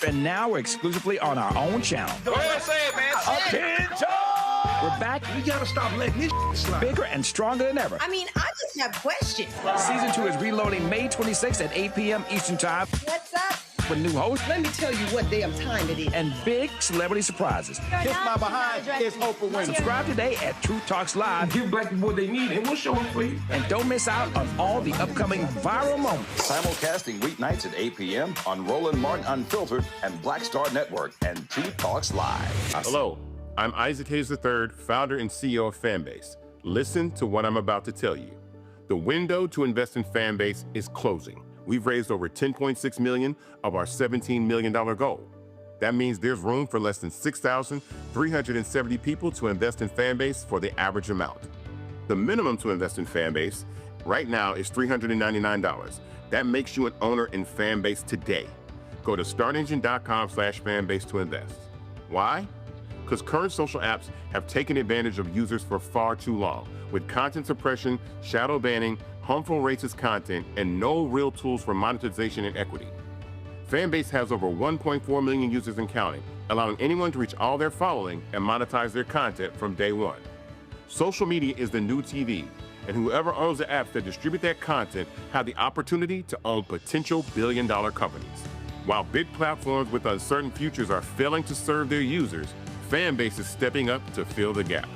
and now exclusively on our own channel. Go ahead, say it, man. Attention! We're back. We gotta stop letting this slide. Bigger and stronger than ever. I mean, I just have questions. Season 2 is reloading May 26th at 8 p.m. Eastern Time. What's up? With new hosts. Let me tell you what damn time it is. And big celebrity surprises. Kiss my behind. It's Oprah Winfrey. Subscribe today at Truth Talks Live. Give black people what they need, and we'll show them for you. And don't miss out on all the upcoming viral moments. Simulcasting weeknights at 8 p.m. on Roland Martin Unfiltered and Black Star Network and Truth Talks Live. Hello, I'm Isaac Hayes III, founder and CEO of Fanbase. Listen to what I'm about to tell you. The window to invest in Fanbase is closing. We've raised over $10.6 million of our $17 million goal. That means there's room for less than 6,370 people to invest in Fanbase for the average amount. The minimum to invest in Fanbase right now is $399. That makes you an owner in Fanbase today. Go to startengine.com/fanbase to invest. Why? Because current social apps have taken advantage of users for far too long, with content suppression, shadow banning, harmful racist content, and no real tools for monetization and equity. Fanbase has over 1.4 million users and counting, allowing anyone to reach all their following and monetize their content from day one. Social media is the new TV, and whoever owns the apps that distribute that content have the opportunity to own potential billion-dollar companies. While big platforms with uncertain futures are failing to serve their users, Fanbase is stepping up to fill the gap.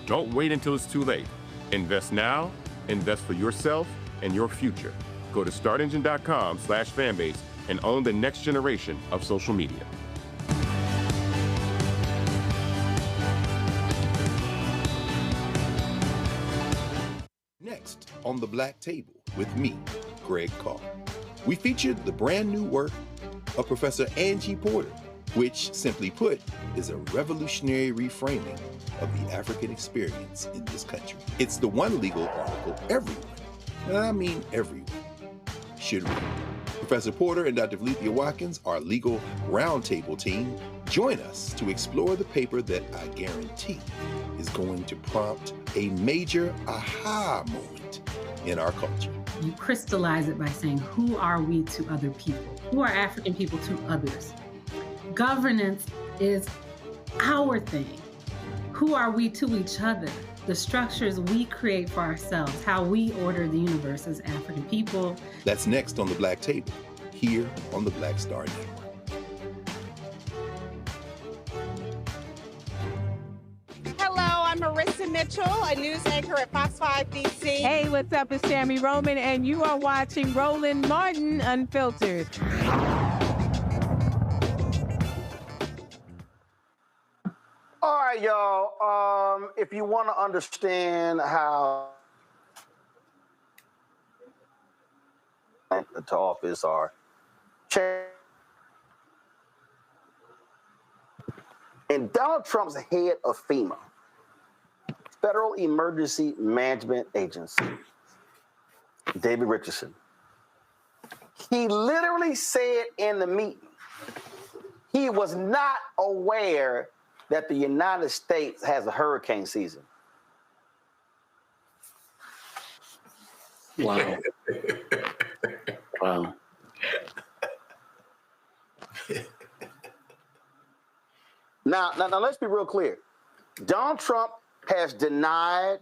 Don't wait until it's too late. Invest now. Invest for yourself and your future. Go to startengine.com/fanbase and own the next generation of social media. Next on the Black Table with me, Greg Carr. We featured the brand new work of Professor Angie Porter, which, simply put, is a revolutionary reframing of the African experience in this country. It's the one legal article everyone, and I mean everyone, should read. Professor Porter and Dr. Valencia Watkins, our legal roundtable team, join us to explore the paper that I guarantee is going to prompt a major aha moment in our culture. You crystallize it by saying, who are we to other people? Who are African people to others? Governance is our thing. Who are we to each other? The structures we create for ourselves, how we order the universe as African people. That's next on the Black Table, here on the Black Star Network. Hello, I'm Marissa Mitchell, a news anchor at Fox 5 DC. Hey, what's up? It's Tammy Roman, and you are watching Roland Martin Unfiltered. All right, y'all. If you want to understand how to office are and Donald Trump's head of FEMA, Federal Emergency Management Agency, David Richardson, he literally said in the meeting he was not aware that the United States has a hurricane season. Wow. Wow. Now, let's be real clear. Donald Trump has denied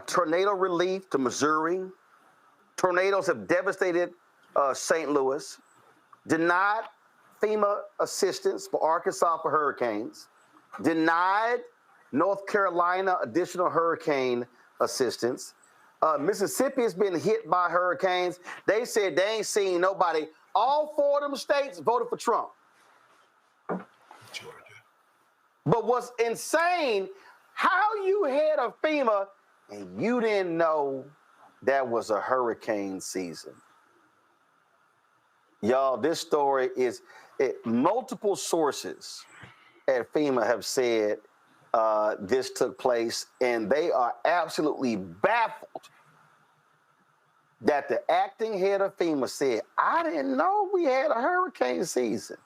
tornado relief to Missouri. Tornadoes have devastated St. Louis. Denied FEMA assistance for Arkansas for hurricanes. Denied North Carolina additional hurricane assistance. Mississippi has been hit by hurricanes. They said they ain't seen nobody. All 4 of them states voted for Trump. Georgia. But what's insane, how you head of FEMA and you didn't know that was a hurricane season. Y'all, this story is, multiple sources at FEMA have said this took place, and they are absolutely baffled that the acting head of FEMA said, I didn't know we had a hurricane season.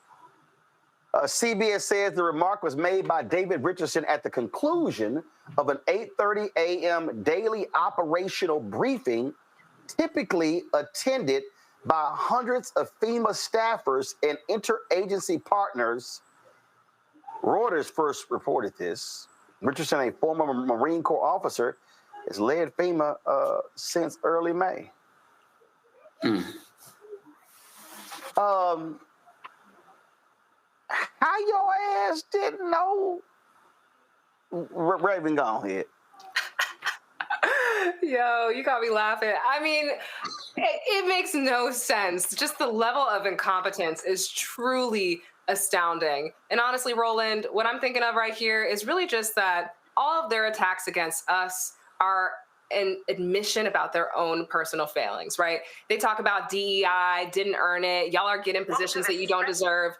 CBS says the remark was made by David Richardson at the conclusion of an 8:30 a.m. daily operational briefing, typically attended by hundreds of FEMA staffers and interagency partners. Reuters first reported this. Richardson, a former Marine Corps officer, has led FEMA since early May. How your ass didn't know? Raven, go ahead. Yo, you got me laughing. I mean, it makes no sense. Just the level of incompetence is truly astounding. And honestly, Roland, what I'm thinking of right here is really just that all of their attacks against us are an admission about their own personal failings, right? They talk about DEI, didn't earn it. Y'all are getting positions that you don't deserve.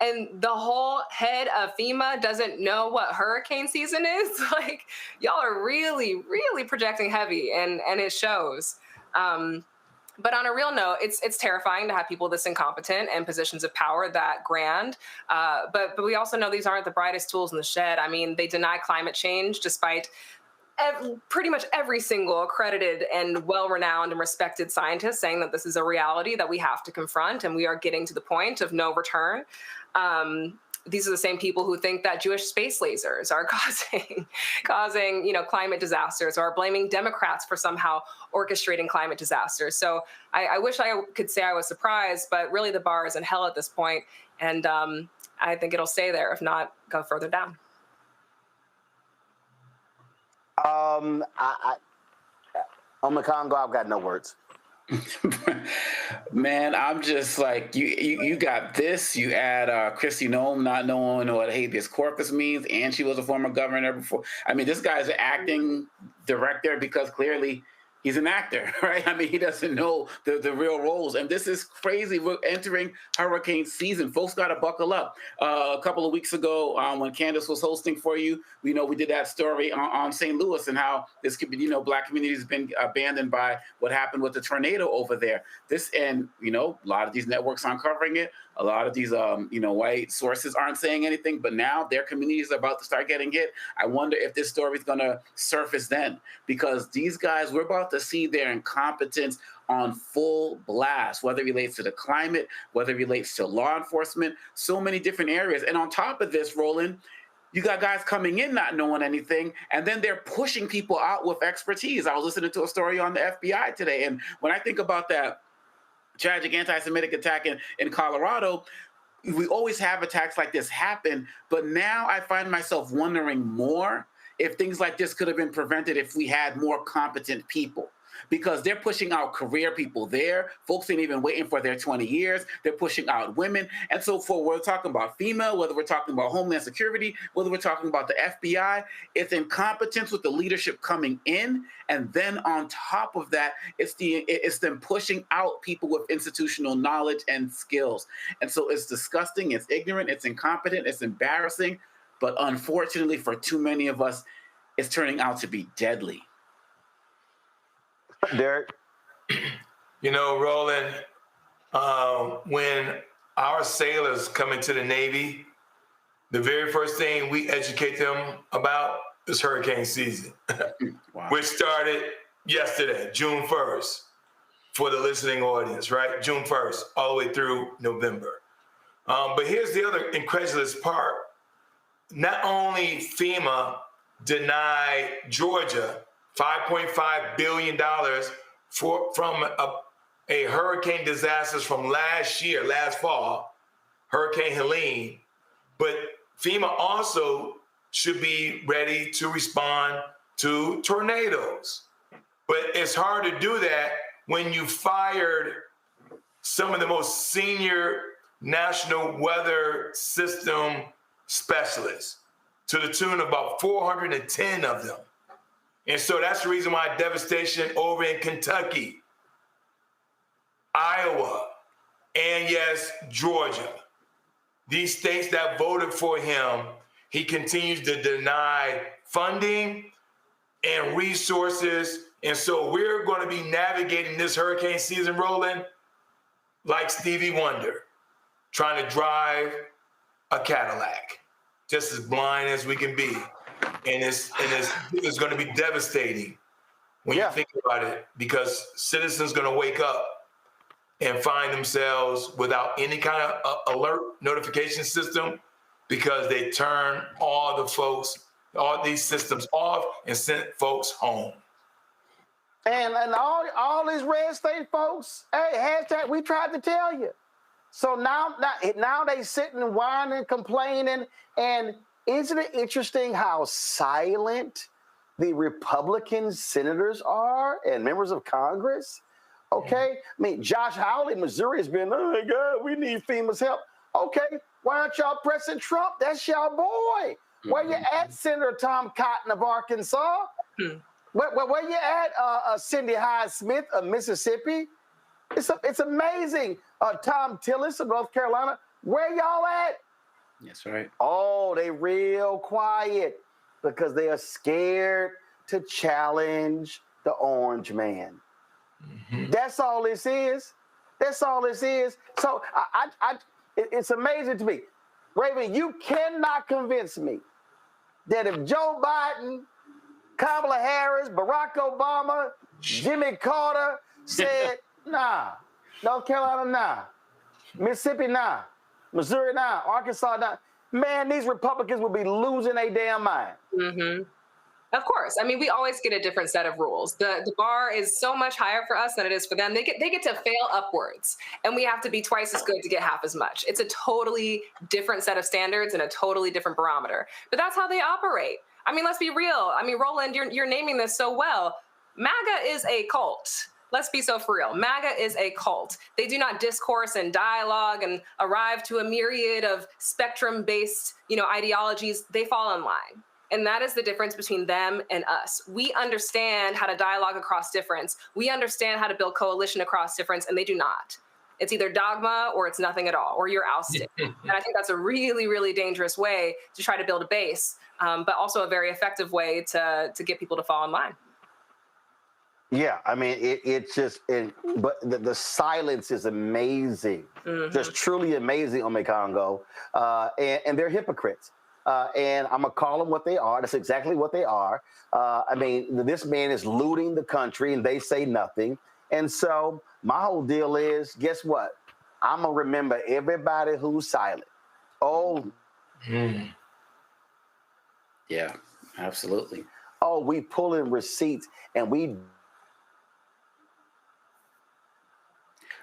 And the whole head of FEMA doesn't know what hurricane season is. Like, y'all are really, really projecting heavy, and it shows. But on a real note, it's terrifying to have people this incompetent and positions of power that grand. But we also know these aren't the brightest tools in the shed. I mean, they deny climate change despite pretty much every single accredited and well-renowned and respected scientist saying that this is a reality that we have to confront, and we are getting to the point of no return. These are the same people who think that Jewish space lasers are causing climate disasters, or are blaming Democrats for somehow orchestrating climate disasters. So I wish I could say I was surprised, but really the bar is in hell at this point, and I think it'll stay there, if not go further down. On the Congo, I've got no words. Man, I'm just like, you got this. You add Kristi Noem not knowing what habeas corpus means, and she was a former governor before. I mean, this guy's an acting director because clearly he's an actor, right? I mean, he doesn't know the real roles. And this is crazy. We're entering hurricane season. Folks got to buckle up. A couple of weeks ago, when Candace was hosting for you, we did that story on St. Louis and how this could be, Black communities have been abandoned by what happened with the tornado over there. A lot of these networks aren't covering it. A lot of these, white sources aren't saying anything, but now their communities are about to start getting hit. I wonder if this story is going to surface then, because these guys, we're about to see their incompetence on full blast, whether it relates to the climate, whether it relates to law enforcement, so many different areas. And on top of this, Roland, you got guys coming in not knowing anything, and then they're pushing people out with expertise. I was listening to a story on the FBI today, and when I think about that tragic anti-Semitic attack in Colorado, we always have attacks like this happen, but now I find myself wondering more if things like this could have been prevented if we had more competent people. Because they're pushing out career people there. Folks ain't even waiting for their 20 years. They're pushing out women. And so we're talking about FEMA, whether we're talking about Homeland Security, whether we're talking about the FBI, it's incompetence with the leadership coming in. And then on top of that, it's them pushing out people with institutional knowledge and skills. And so it's disgusting, it's ignorant, it's incompetent, it's embarrassing. But unfortunately for too many of us, it's turning out to be deadly. Derek? Roland, when our sailors come into the Navy, the very first thing we educate them about is hurricane season, which started yesterday, June 1st, for the listening audience, right? June 1st, all the way through November. But here's the other incredulous part. not only FEMA denied Georgia $5.5 billion from a hurricane disasters from last fall, Hurricane Helene, but FEMA also should be ready to respond to tornadoes. But it's hard to do that when you fired some of the most senior National Weather System specialists to the tune of about 410 of them. And so that's the reason why devastation over in Kentucky, Iowa, and yes, Georgia. These states that voted for him, he continues to deny funding and resources. And so we're going to be navigating this hurricane season, Roland, like Stevie Wonder, trying to drive a Cadillac, just as blind as we can be. And it's going to be devastating when you think about it, because citizens going to wake up and find themselves without any kind of alert notification system because they turn all these systems off and sent folks home. And all these red state folks, hey, hashtag, we tried to tell you. So now they sitting, whining, complaining, and isn't it interesting how silent the Republican senators are and members of Congress? Okay, I mean, Josh Hawley, Missouri has been, oh my God, we need FEMA's help. Okay, why aren't y'all pressing Trump? That's y'all boy. Where you at, Senator Tom Cotton of Arkansas? Where you at, Cindy Hyde-Smith of Mississippi? It's amazing. Tom Tillis of North Carolina, where y'all at? That's right. Oh, they real quiet because they are scared to challenge the orange man. Mm-hmm. That's all this is. That's all this is. So it's amazing to me. Raven, you cannot convince me that if Joe Biden, Kamala Harris, Barack Obama, Jimmy Carter said, nah, North Carolina, nah, Mississippi, nah, Missouri, nah, Arkansas, nah, man, these Republicans will be losing their damn mind. Mm-hmm. Of course. I mean, we always get a different set of rules. The bar is so much higher for us than it is for them. They get to fail upwards, and we have to be twice as good to get half as much. It's a totally different set of standards and a totally different barometer. But that's how they operate. I mean, let's be real. I mean, Roland, you're naming this so well. MAGA is a cult. Let's be so for real. MAGA is a cult. They do not discourse and dialogue and arrive to a myriad of spectrum-based, ideologies. They fall in line. And that is the difference between them and us. We understand how to dialogue across difference. We understand how to build coalition across difference, and they do not. It's either dogma or it's nothing at all, or you're ousted. And I think that's a really, really dangerous way to try to build a base, but also a very effective way to get people to fall in line. Yeah, I mean, but the silence is amazing, just truly amazing on Congo, and they're hypocrites. And I'm going to call them what they are. That's exactly what they are. I mean, this man is looting the country and they say nothing. And so my whole deal is, guess what? I'm going to remember everybody who's silent. Oh. Yeah, absolutely. Oh, we pull in receipts and we.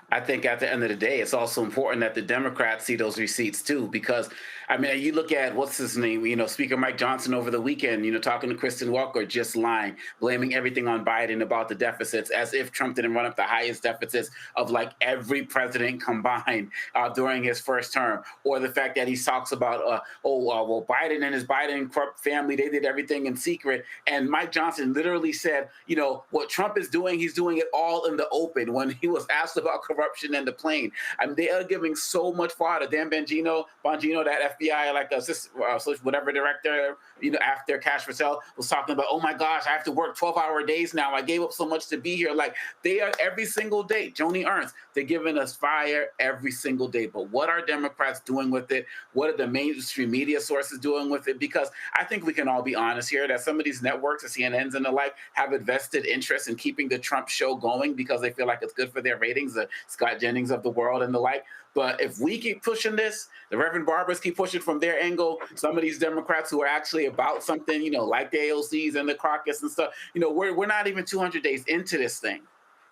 I think at the end of the day, it's also important that the Democrats see those receipts too, because I mean, you look at what's his name, Speaker Mike Johnson over the weekend, talking to Kristen Walker, just lying, blaming everything on Biden about the deficits, as if Trump didn't run up the highest deficits of like every president combined during his first term, or the fact that he talks about, well, Biden and his Biden corrupt family, they did everything in secret, and Mike Johnson literally said, what Trump is doing, he's doing it all in the open. When he was asked about corruption and the plane, I mean, they are giving so much fodder. Dan Bongino, that FBI, whatever director, after Cash Patel was talking about, oh my gosh, I have to work 12-hour days now. I gave up so much to be here. Like, they are every single day. Joni Ernst, they're giving us fire every single day. But what are Democrats doing with it? What are the mainstream media sources doing with it? Because I think we can all be honest here that some of these networks, the CNNs and the like, have a vested interest in keeping the Trump show going because they feel like it's good for their ratings. The Scott Jennings of the world and the like. But if we keep pushing this, the Reverend Barbers keep pushing from their angle, some of these Democrats who are actually about something, like the AOCs and the caucus and stuff, we're not even 200 days into this thing.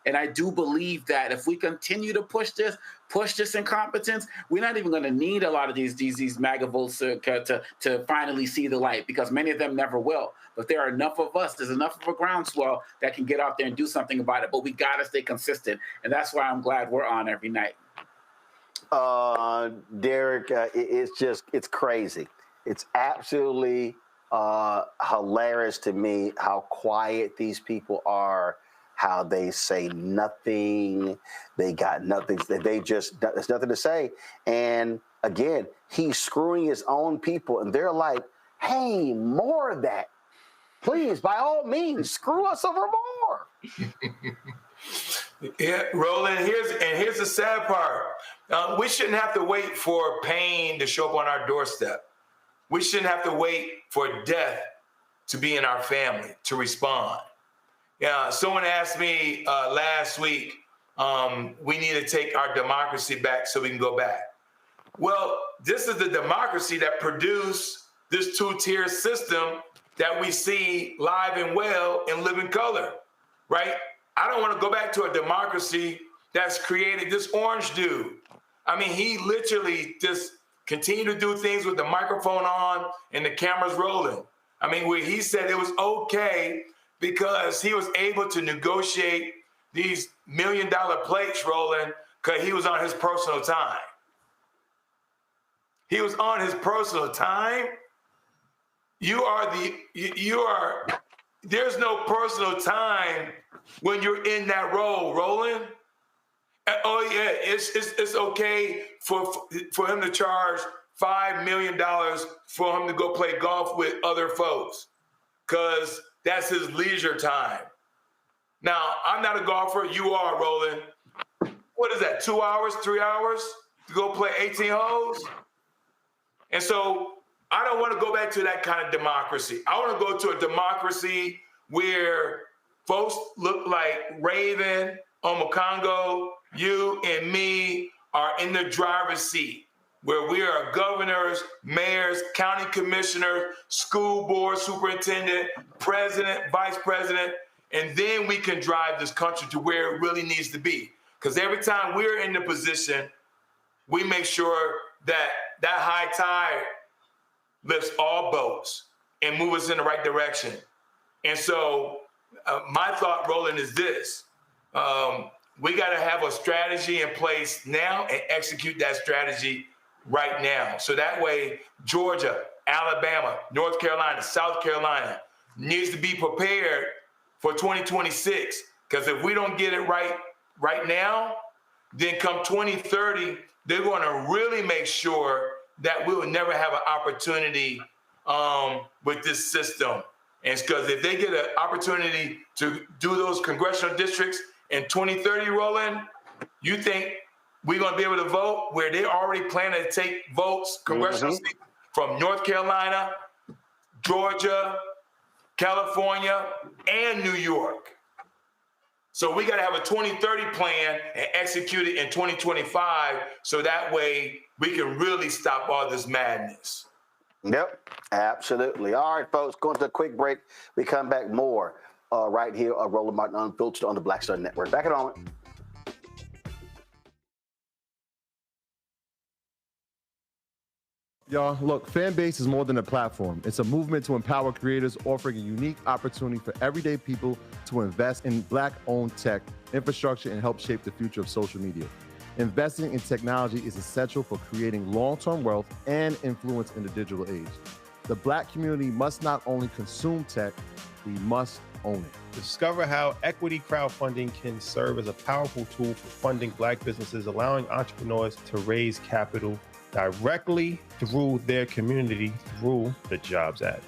And I do believe that if we continue to push this incompetence, we're not even going to need a lot of these MAGA votes to finally see the light, because many of them never will. But there are enough of us, there's enough of a groundswell that can get out there and do something about it. But we got to stay consistent. And that's why I'm glad we're on every night. Derek, it's crazy. It's absolutely hilarious to me how quiet these people are, how they say nothing. They got nothing. There's nothing to say. And again, he's screwing his own people, and they're like, hey, more of that. Please, by all means, screw us over more. Yeah, Roland, here's the sad part. We shouldn't have to wait for pain to show up on our doorstep. We shouldn't have to wait for death to be in our family to respond. Yeah, someone asked me last week, we need to take our democracy back so we can go back. Well, this is the democracy that produced this two-tier system that we see live and well in living color, right? I don't want to go back to a democracy that's created this orange dude. I mean, he literally just continued to do things with the microphone on and the cameras rolling. I mean, where he said it was okay because he was able to negotiate these $1 million plates, Roland, because he was on his personal time. He was on his personal time. There's no personal time when you're in that role, Roland. Oh yeah, it's okay for him to charge $5 million for him to go play golf with other folks, because that's his leisure time. Now, I'm not a golfer. You are, Roland. What is that, 2 hours, 3 hours to go play 18 holes? And so I don't want to go back to that kind of democracy. I want to go to a democracy where folks look like Raven, Omokongo, you and me are in the driver's seat, where we are governors, mayors, county commissioners, school board superintendent, president, vice president, and then we can drive this country to where it really needs to be. Because every time we're in the position, we make sure that that high tide lifts all boats and move us in the right direction. And so my thought, Roland, is this. We got to have a strategy in place now and execute that strategy right now. So that way, Georgia, Alabama, North Carolina, South Carolina needs to be prepared for 2026. Because if we don't get it right now, then come 2030, they're going to really make sure that we will never have an opportunity with this system. And it's because if they get an opportunity to do those congressional districts in 2030, Roland, you think we're going to be able to vote where they already plan to take votes, congressional seats from North Carolina, Georgia, California, and New York. So we got to have a 2030 plan and execute it in 2025 so that way we can really stop all this madness. Yep, absolutely. All right, folks, going to a quick break. We come back more right here on Roland Martin Unfiltered on the Black Star Network. Back in a moment. Y'all, look, Fanbase is more than a platform. It's a movement to empower creators, offering a unique opportunity for everyday people to invest in Black-owned tech, infrastructure, and help shape the future of social media. Investing in technology is essential for creating long-term wealth and influence in the digital age. The Black community must not only consume tech, we must own it. Discover how equity crowdfunding can serve as a powerful tool for funding Black businesses, allowing entrepreneurs to raise capital directly through their community through the Jobs Act.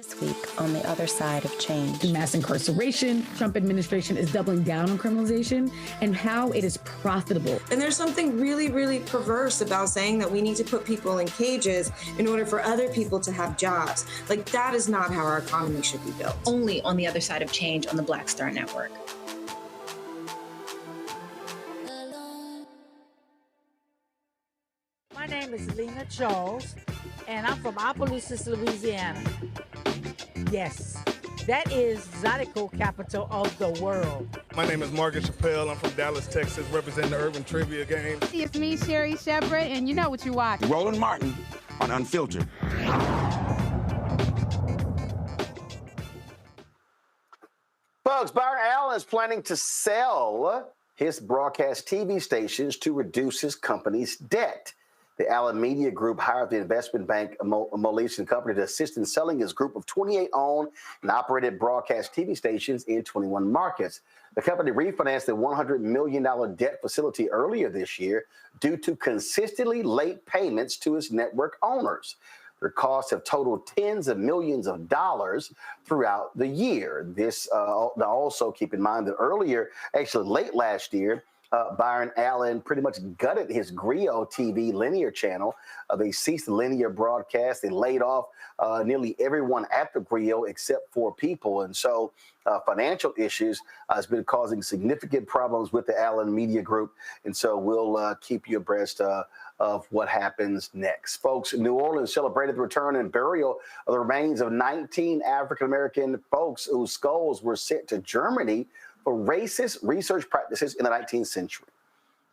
This week on the other side of change. Mass incarceration, Trump administration is doubling down on criminalization, and how it is profitable. And there's something really, really perverse about saying that we need to put people in cages in order for other people to have jobs. Like, that is not how our economy should be built. Only on the other side of change on the Black Star Network. My name is Lena Charles, and I'm from Opelousas, Louisiana. Yes, that is Zydeco capital of the world. My name is Margaret Chappelle. I'm from Dallas, Texas, representing the Urban Trivia Game. It's me, Sherry Shepard, and you know what you watch. Roland Martin on Unfiltered. Folks, Byron Allen is planning to sell his broadcast TV stations to reduce his company's debt. The Allen Media Group hired the investment bank Moelis & Company to assist in selling his group of 28 owned and operated broadcast TV stations in 21 markets. The company refinanced the $100 million debt facility earlier this year due to consistently late payments to its network owners. Their costs have totaled tens of millions of dollars throughout the year. This also keep in mind that earlier, actually late last year, Byron Allen pretty much gutted his Grio TV linear channel. They ceased the linear broadcast. They laid off nearly everyone at the Grio except 4 people. And so financial issues has been causing significant problems with the Allen Media Group. And so we'll keep you abreast of what happens next. Folks, New Orleans celebrated the return and burial of the remains of 19 African-American folks whose skulls were sent to Germany for racist research practices in the 19th century.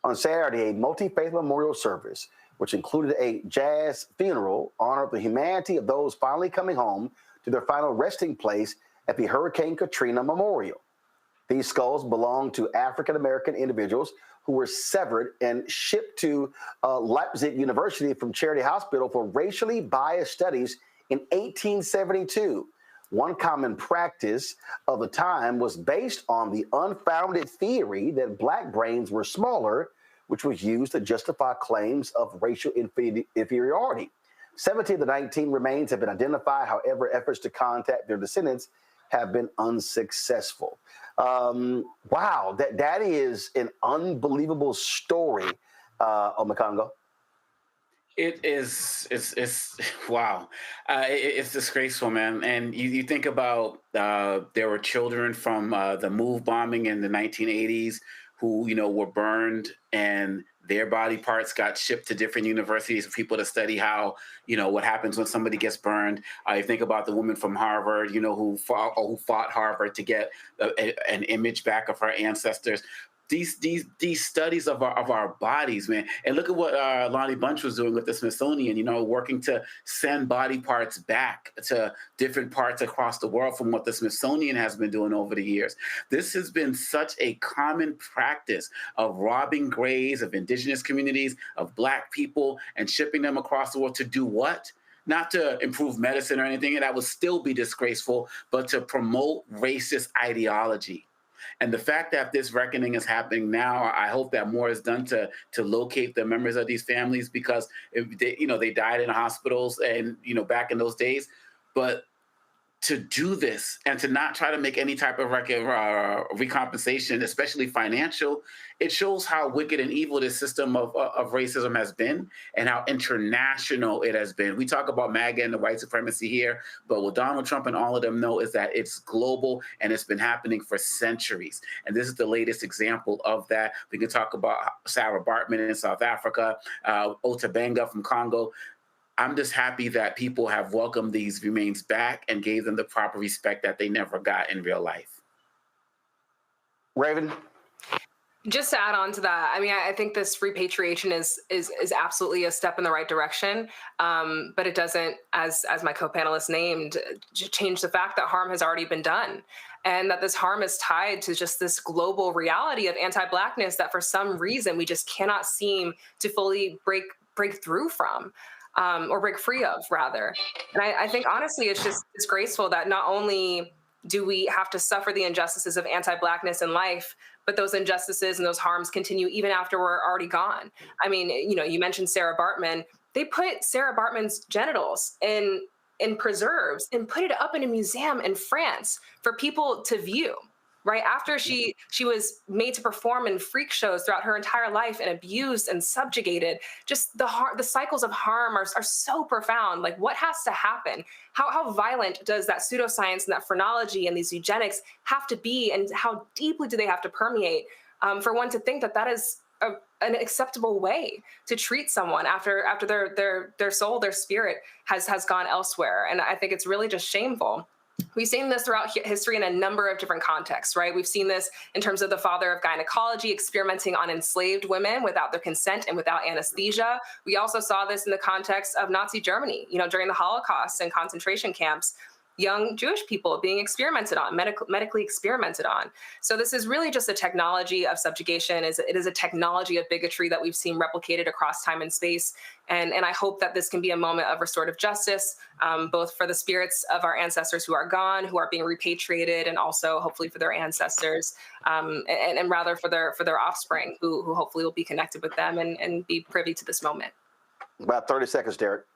On Saturday, a multi-faith memorial service, which included a jazz funeral, honored the humanity of those finally coming home to their final resting place at the Hurricane Katrina Memorial. These skulls belong to African-American individuals who were severed and shipped to Leipzig University from Charity Hospital for racially biased studies in 1872. One common practice of the time was based on the unfounded theory that black brains were smaller, which was used to justify claims of racial inferiority. 17 of the 19 remains have been identified. However, efforts to contact their descendants have been unsuccessful. Wow, that is an unbelievable story, Omekongo. It's wow. It's disgraceful, man. And you think about there were children from the MOVE bombing in the 1980s who, were burned and their body parts got shipped to different universities for people to study how, what happens when somebody gets burned. You think about the woman from Harvard, who fought Harvard to get an image back of her ancestors. These studies of our bodies, man. And look at what Lonnie Bunch was doing with the Smithsonian, working to send body parts back to different parts across the world from what the Smithsonian has been doing over the years. This has been such a common practice of robbing graves of indigenous communities, of black people, and shipping them across the world to do what? Not to improve medicine or anything, and that would still be disgraceful, but to promote racist ideology. And the fact that this reckoning is happening now, I hope that more is done to locate the members of these families, because they died in hospitals and back in those days. But to do this and to not try to make any type of recompensation, especially financial, it shows how wicked and evil this system of racism has been and how international it has been. We talk about MAGA and the white supremacy here, but what Donald Trump and all of them know is that it's global and it's been happening for centuries. And this is the latest example of that. We can talk about Sarah Baartman in South Africa, Otabenga from Congo. I'm just happy that people have welcomed these remains back and gave them the proper respect that they never got in real life. Raven? Just to add on to that, I think this repatriation is absolutely a step in the right direction, but it doesn't, as my co-panelist named, change the fact that harm has already been done, and that this harm is tied to just this global reality of anti-Blackness that for some reason we just cannot seem to fully break through from. Or break free of, rather. And I think, honestly, it's just disgraceful that not only do we have to suffer the injustices of anti-Blackness in life, but those injustices and those harms continue even after we're already gone. You mentioned Sarah Baartman. They put Sarah Baartman's genitals in in preserves and put it up in a museum in France for people to view. Right after she was made to perform in freak shows throughout her entire life and abused and subjugated, just the cycles of harm are so profound. Like, what has to happen? How violent does that pseudoscience and that phrenology and these eugenics have to be, and how deeply do they have to permeate for one to think that that is an acceptable way to treat someone after their soul, their spirit has gone elsewhere? And I think it's really just shameful. We've seen this throughout history in a number of different contexts, right? We've seen this in terms of the father of gynecology experimenting on enslaved women without their consent and without anesthesia. We also saw this in the context of Nazi Germany, during the Holocaust and concentration camps, young Jewish people being experimented on, medically experimented on. So this is really just a technology of subjugation. It is a technology of bigotry that we've seen replicated across time and space. And I hope that this can be a moment of restorative justice, both for the spirits of our ancestors who are gone, who are being repatriated, and also hopefully for their ancestors, and rather for their offspring, who hopefully will be connected with them and be privy to this moment. About 30 seconds, Derek.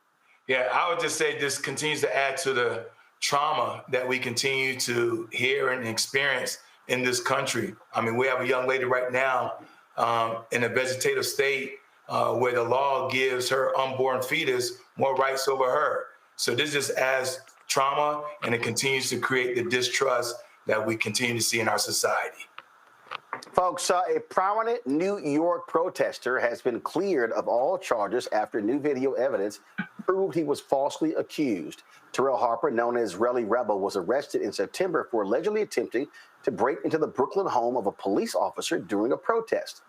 Yeah, I would just say this continues to add to the trauma that we continue to hear and experience in this country. I mean, we have a young lady right now in a vegetative state where the law gives her unborn fetus more rights over her. So this just adds trauma, and it continues to create the distrust that we continue to see in our society. Folks, a prominent New York protester has been cleared of all charges after new video evidence proved he was falsely accused. Terrell Harper, known as Relly Rebel, was arrested in September for allegedly attempting to break into the Brooklyn home of a police officer during a protest.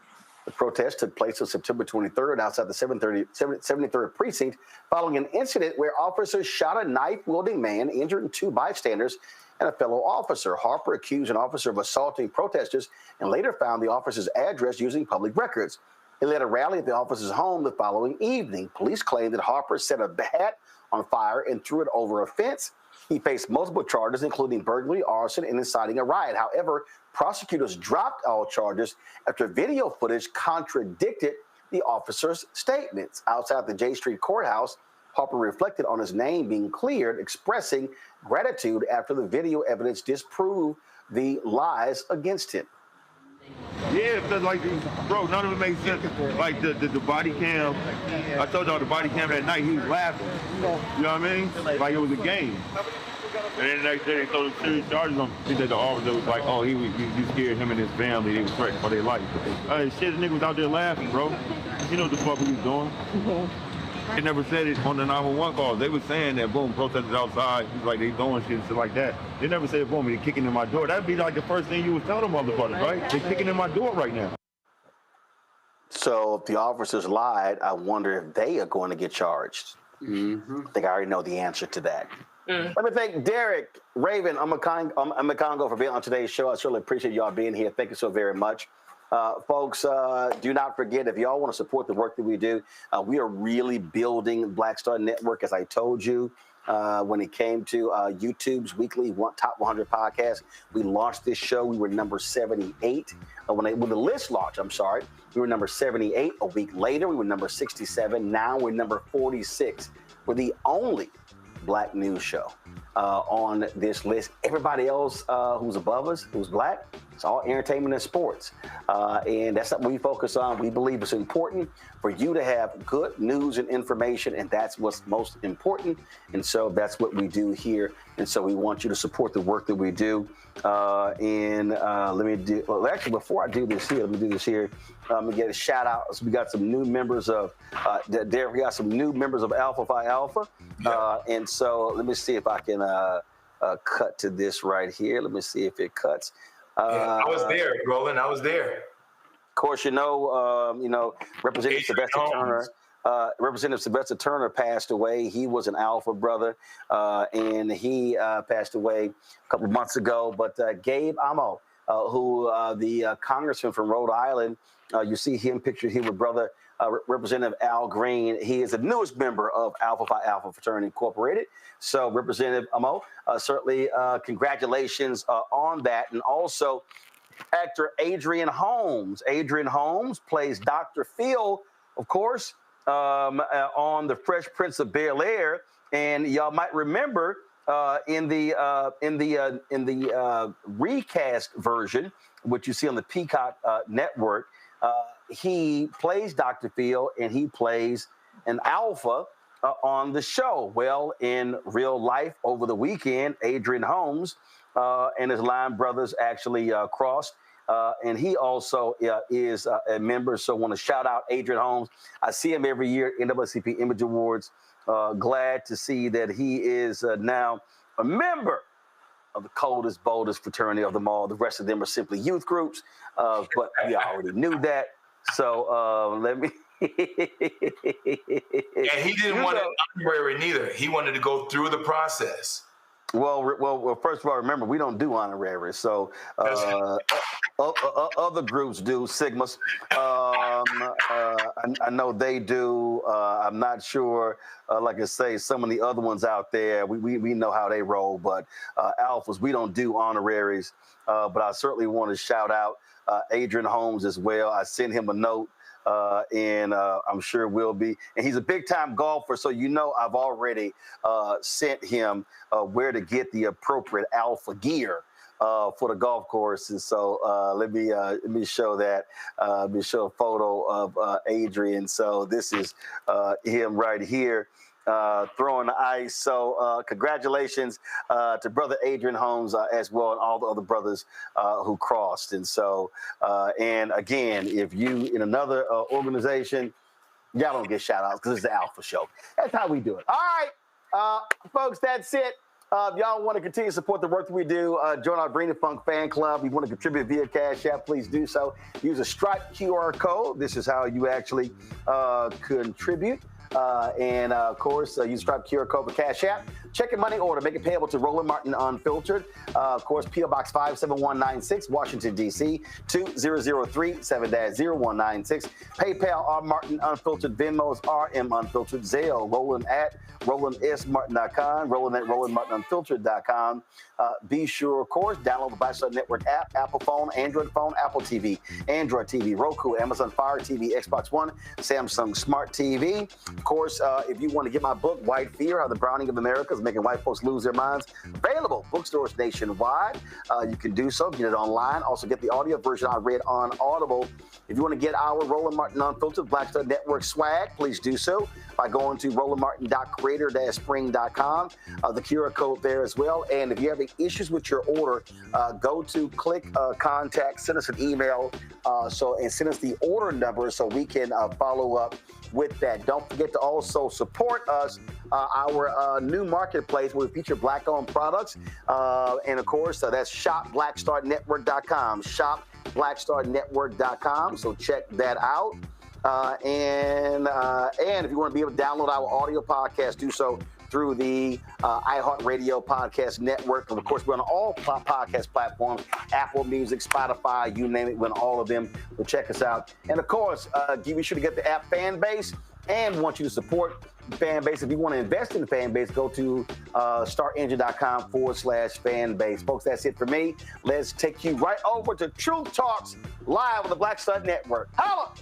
The protest took place on September 23rd outside the 73rd precinct following an incident where officers shot a knife-wielding man, injuring 2 bystanders and a fellow officer. Harper accused an officer of assaulting protesters and later found the officer's address using public records. He led a rally at the officer's home the following evening. Police claimed that Harper set a hat on fire and threw it over a fence. He faced multiple charges, including burglary, arson, and inciting a riot. However, prosecutors dropped all charges after video footage contradicted the officer's statements. Outside the J Street courthouse, Harper reflected on his name being cleared, expressing gratitude after the video evidence disproved the lies against him. Yeah, because bro, none of it makes sense. Like the body cam, I told y'all the body cam that night, he was laughing. You know what I mean? Like it was a game. And then the next day they threw the serious charges on him. He said the officer was like, oh, he scared him and his family. They was threatened for their life. Shit, the nigga was out there laughing, bro. You know what the fuck he was doing. They never said it on the 911 calls. They were saying that, boom, protesters outside, like they doing shit and shit like that. They never said, boom, they kicking in my door. That'd be like the first thing you would tell them motherfuckers, right? They kicking in my door right now. So if the officers lied, I wonder if they are going to get charged. I think I already know the answer to that. Let me thank Derek, Raven, Congo for being on today's show. I certainly appreciate y'all being here. Thank you so very much. Folks, do not forget, if y'all want to support the work that we do, we are really building Black Star Network, as I told you. When it came to YouTube's weekly Top 100 podcast, we launched this show. We were number 78. When the list launched, we were number 78. A week later, we were number 67. Now we're number 46. We're the only Black news show on this list. Everybody else who's above us, who's Black, it's all entertainment and sports. And that's what we focus on. We believe it's important for you to have good news and information, and that's what's most important. And so that's what we do here. And so we want you to support the work that we do. Let me do, well, actually, before I do this here, let me do this here. Let me get a shout out. So we got some new members of, we got some new members of Alpha Phi Alpha. And so let me see if I can cut to this right here. Let me see if it cuts. I was there, Roland. I was there. Of course, Representative Sylvester Turner. Representative Sylvester Turner passed away. He was an Alpha brother, and he passed away a couple months ago. But Gabe Amo, who the congressman from Rhode Island, you see him pictured here with brother Representative Al Green. He is the newest member of Alpha Phi Alpha Fraternity Incorporated. So Representative Amo, certainly congratulations on that. And also actor Adrian Holmes. Adrian Holmes plays Dr. Phil, of course, on The Fresh Prince of Bel-Air. And y'all might remember in the recast version, which you see on the Peacock network, he plays Dr. Phil and he plays an alpha on the show. Well, in real life, over the weekend, Adrian Holmes and his line brothers actually crossed. And he also is a member. So I want to shout out Adrian Holmes. I see him every year at NAACP Image Awards. Glad to see that he is now a member of the coldest, boldest fraternity of them all. The rest of them are simply youth groups, but we already knew that. So let me. And he didn't want an honorary neither. He wanted to go through the process. Well, first of all, remember, we don't do honoraries. So other groups do, Sigmas. I know they do. I'm not sure. Like I say, some of the other ones out there, we know how they roll. But Alphas, we don't do honoraries. But I certainly want to shout out Adrian Holmes as well. I sent him a note. And I'm sure will be. And he's a big-time golfer, so I've already sent him where to get the appropriate alpha gear for the golf course. And so let me show that. Let me show a photo of Adrian. So this is him right here. Throwing the ice. So congratulations to brother Adrian Holmes as well, and all the other brothers who crossed. And so, and again, if you in another organization, y'all don't get shout outs because it's the Alpha Show. That's how we do it. All right, folks, that's it. If y'all want to continue to support the work that we do, join our Bring the Funk fan club. If you want to contribute via Cash App, please do so. Use a Stripe QR code. This is how you actually contribute. And of course, use Stripe QR code for Cash App. Check your money order. Make it payable to Roland Martin Unfiltered. Of course, P.O. Box 57196, Washington, D.C. 20037-0196. PayPal, R. Martin Unfiltered. Venmo's RM Unfiltered. Zelle, Roland at RolandSMartin.com. Roland at RolandMartinUnfiltered.com. Be sure, of course, download the Black Star Network app, Apple phone, Android phone, Apple TV, Android TV, Roku, Amazon Fire TV, Xbox One, Samsung Smart TV. Of course, if you want to get my book, White Fear, How the Browning of America is Making White Folks Lose Their Minds, available bookstores nationwide. You can do so, get it online. Also get the audio version I read on Audible. If you want to get our Roland Martin Unfiltered Black Star Network swag, please do so by going to rolandmartin.creator-spring.com. The QR code there as well. And if you have any issues with your order, go to click contact, send us an email, and send us the order number so we can follow up with that. Don't forget to also support us, our new marketplace where we feature Black-owned products. And of course, that's shopblackstarnetwork.com, shopblackstarnetwork.com. So check that out. And if you want to be able to download our audio podcast, do so through the iHeartRadio Podcast Network. And of course, we're on all podcast platforms, Apple Music, Spotify, you name it, we're on all of them. So check us out. And of course, be sure to get the app Fanbase, and want you to support Fanbase. If you want to invest in the Fanbase, go to startengine.com/Fanbase. Folks, that's it for me. Let's take you right over to Truth Talks live on the Black Star Network. Holla!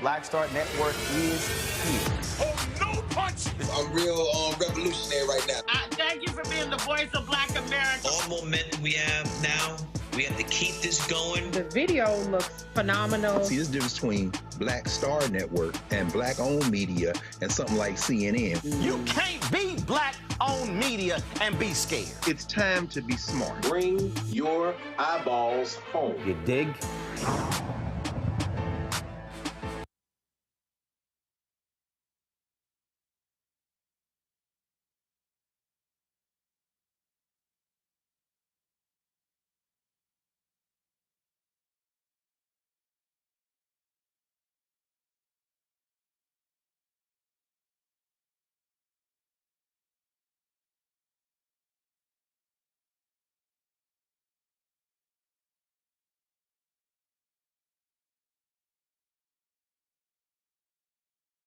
Black Star Network is here. Oh, no punch! I'm real revolutionary right now. Thank you for being the voice of Black America. All momentum we have now, we have to keep this going. The video looks phenomenal. See, this difference between Black Star Network and Black-owned media and something like CNN. You can't be Black-owned media and be scared. It's time to be smart. Bring your eyeballs home. You dig?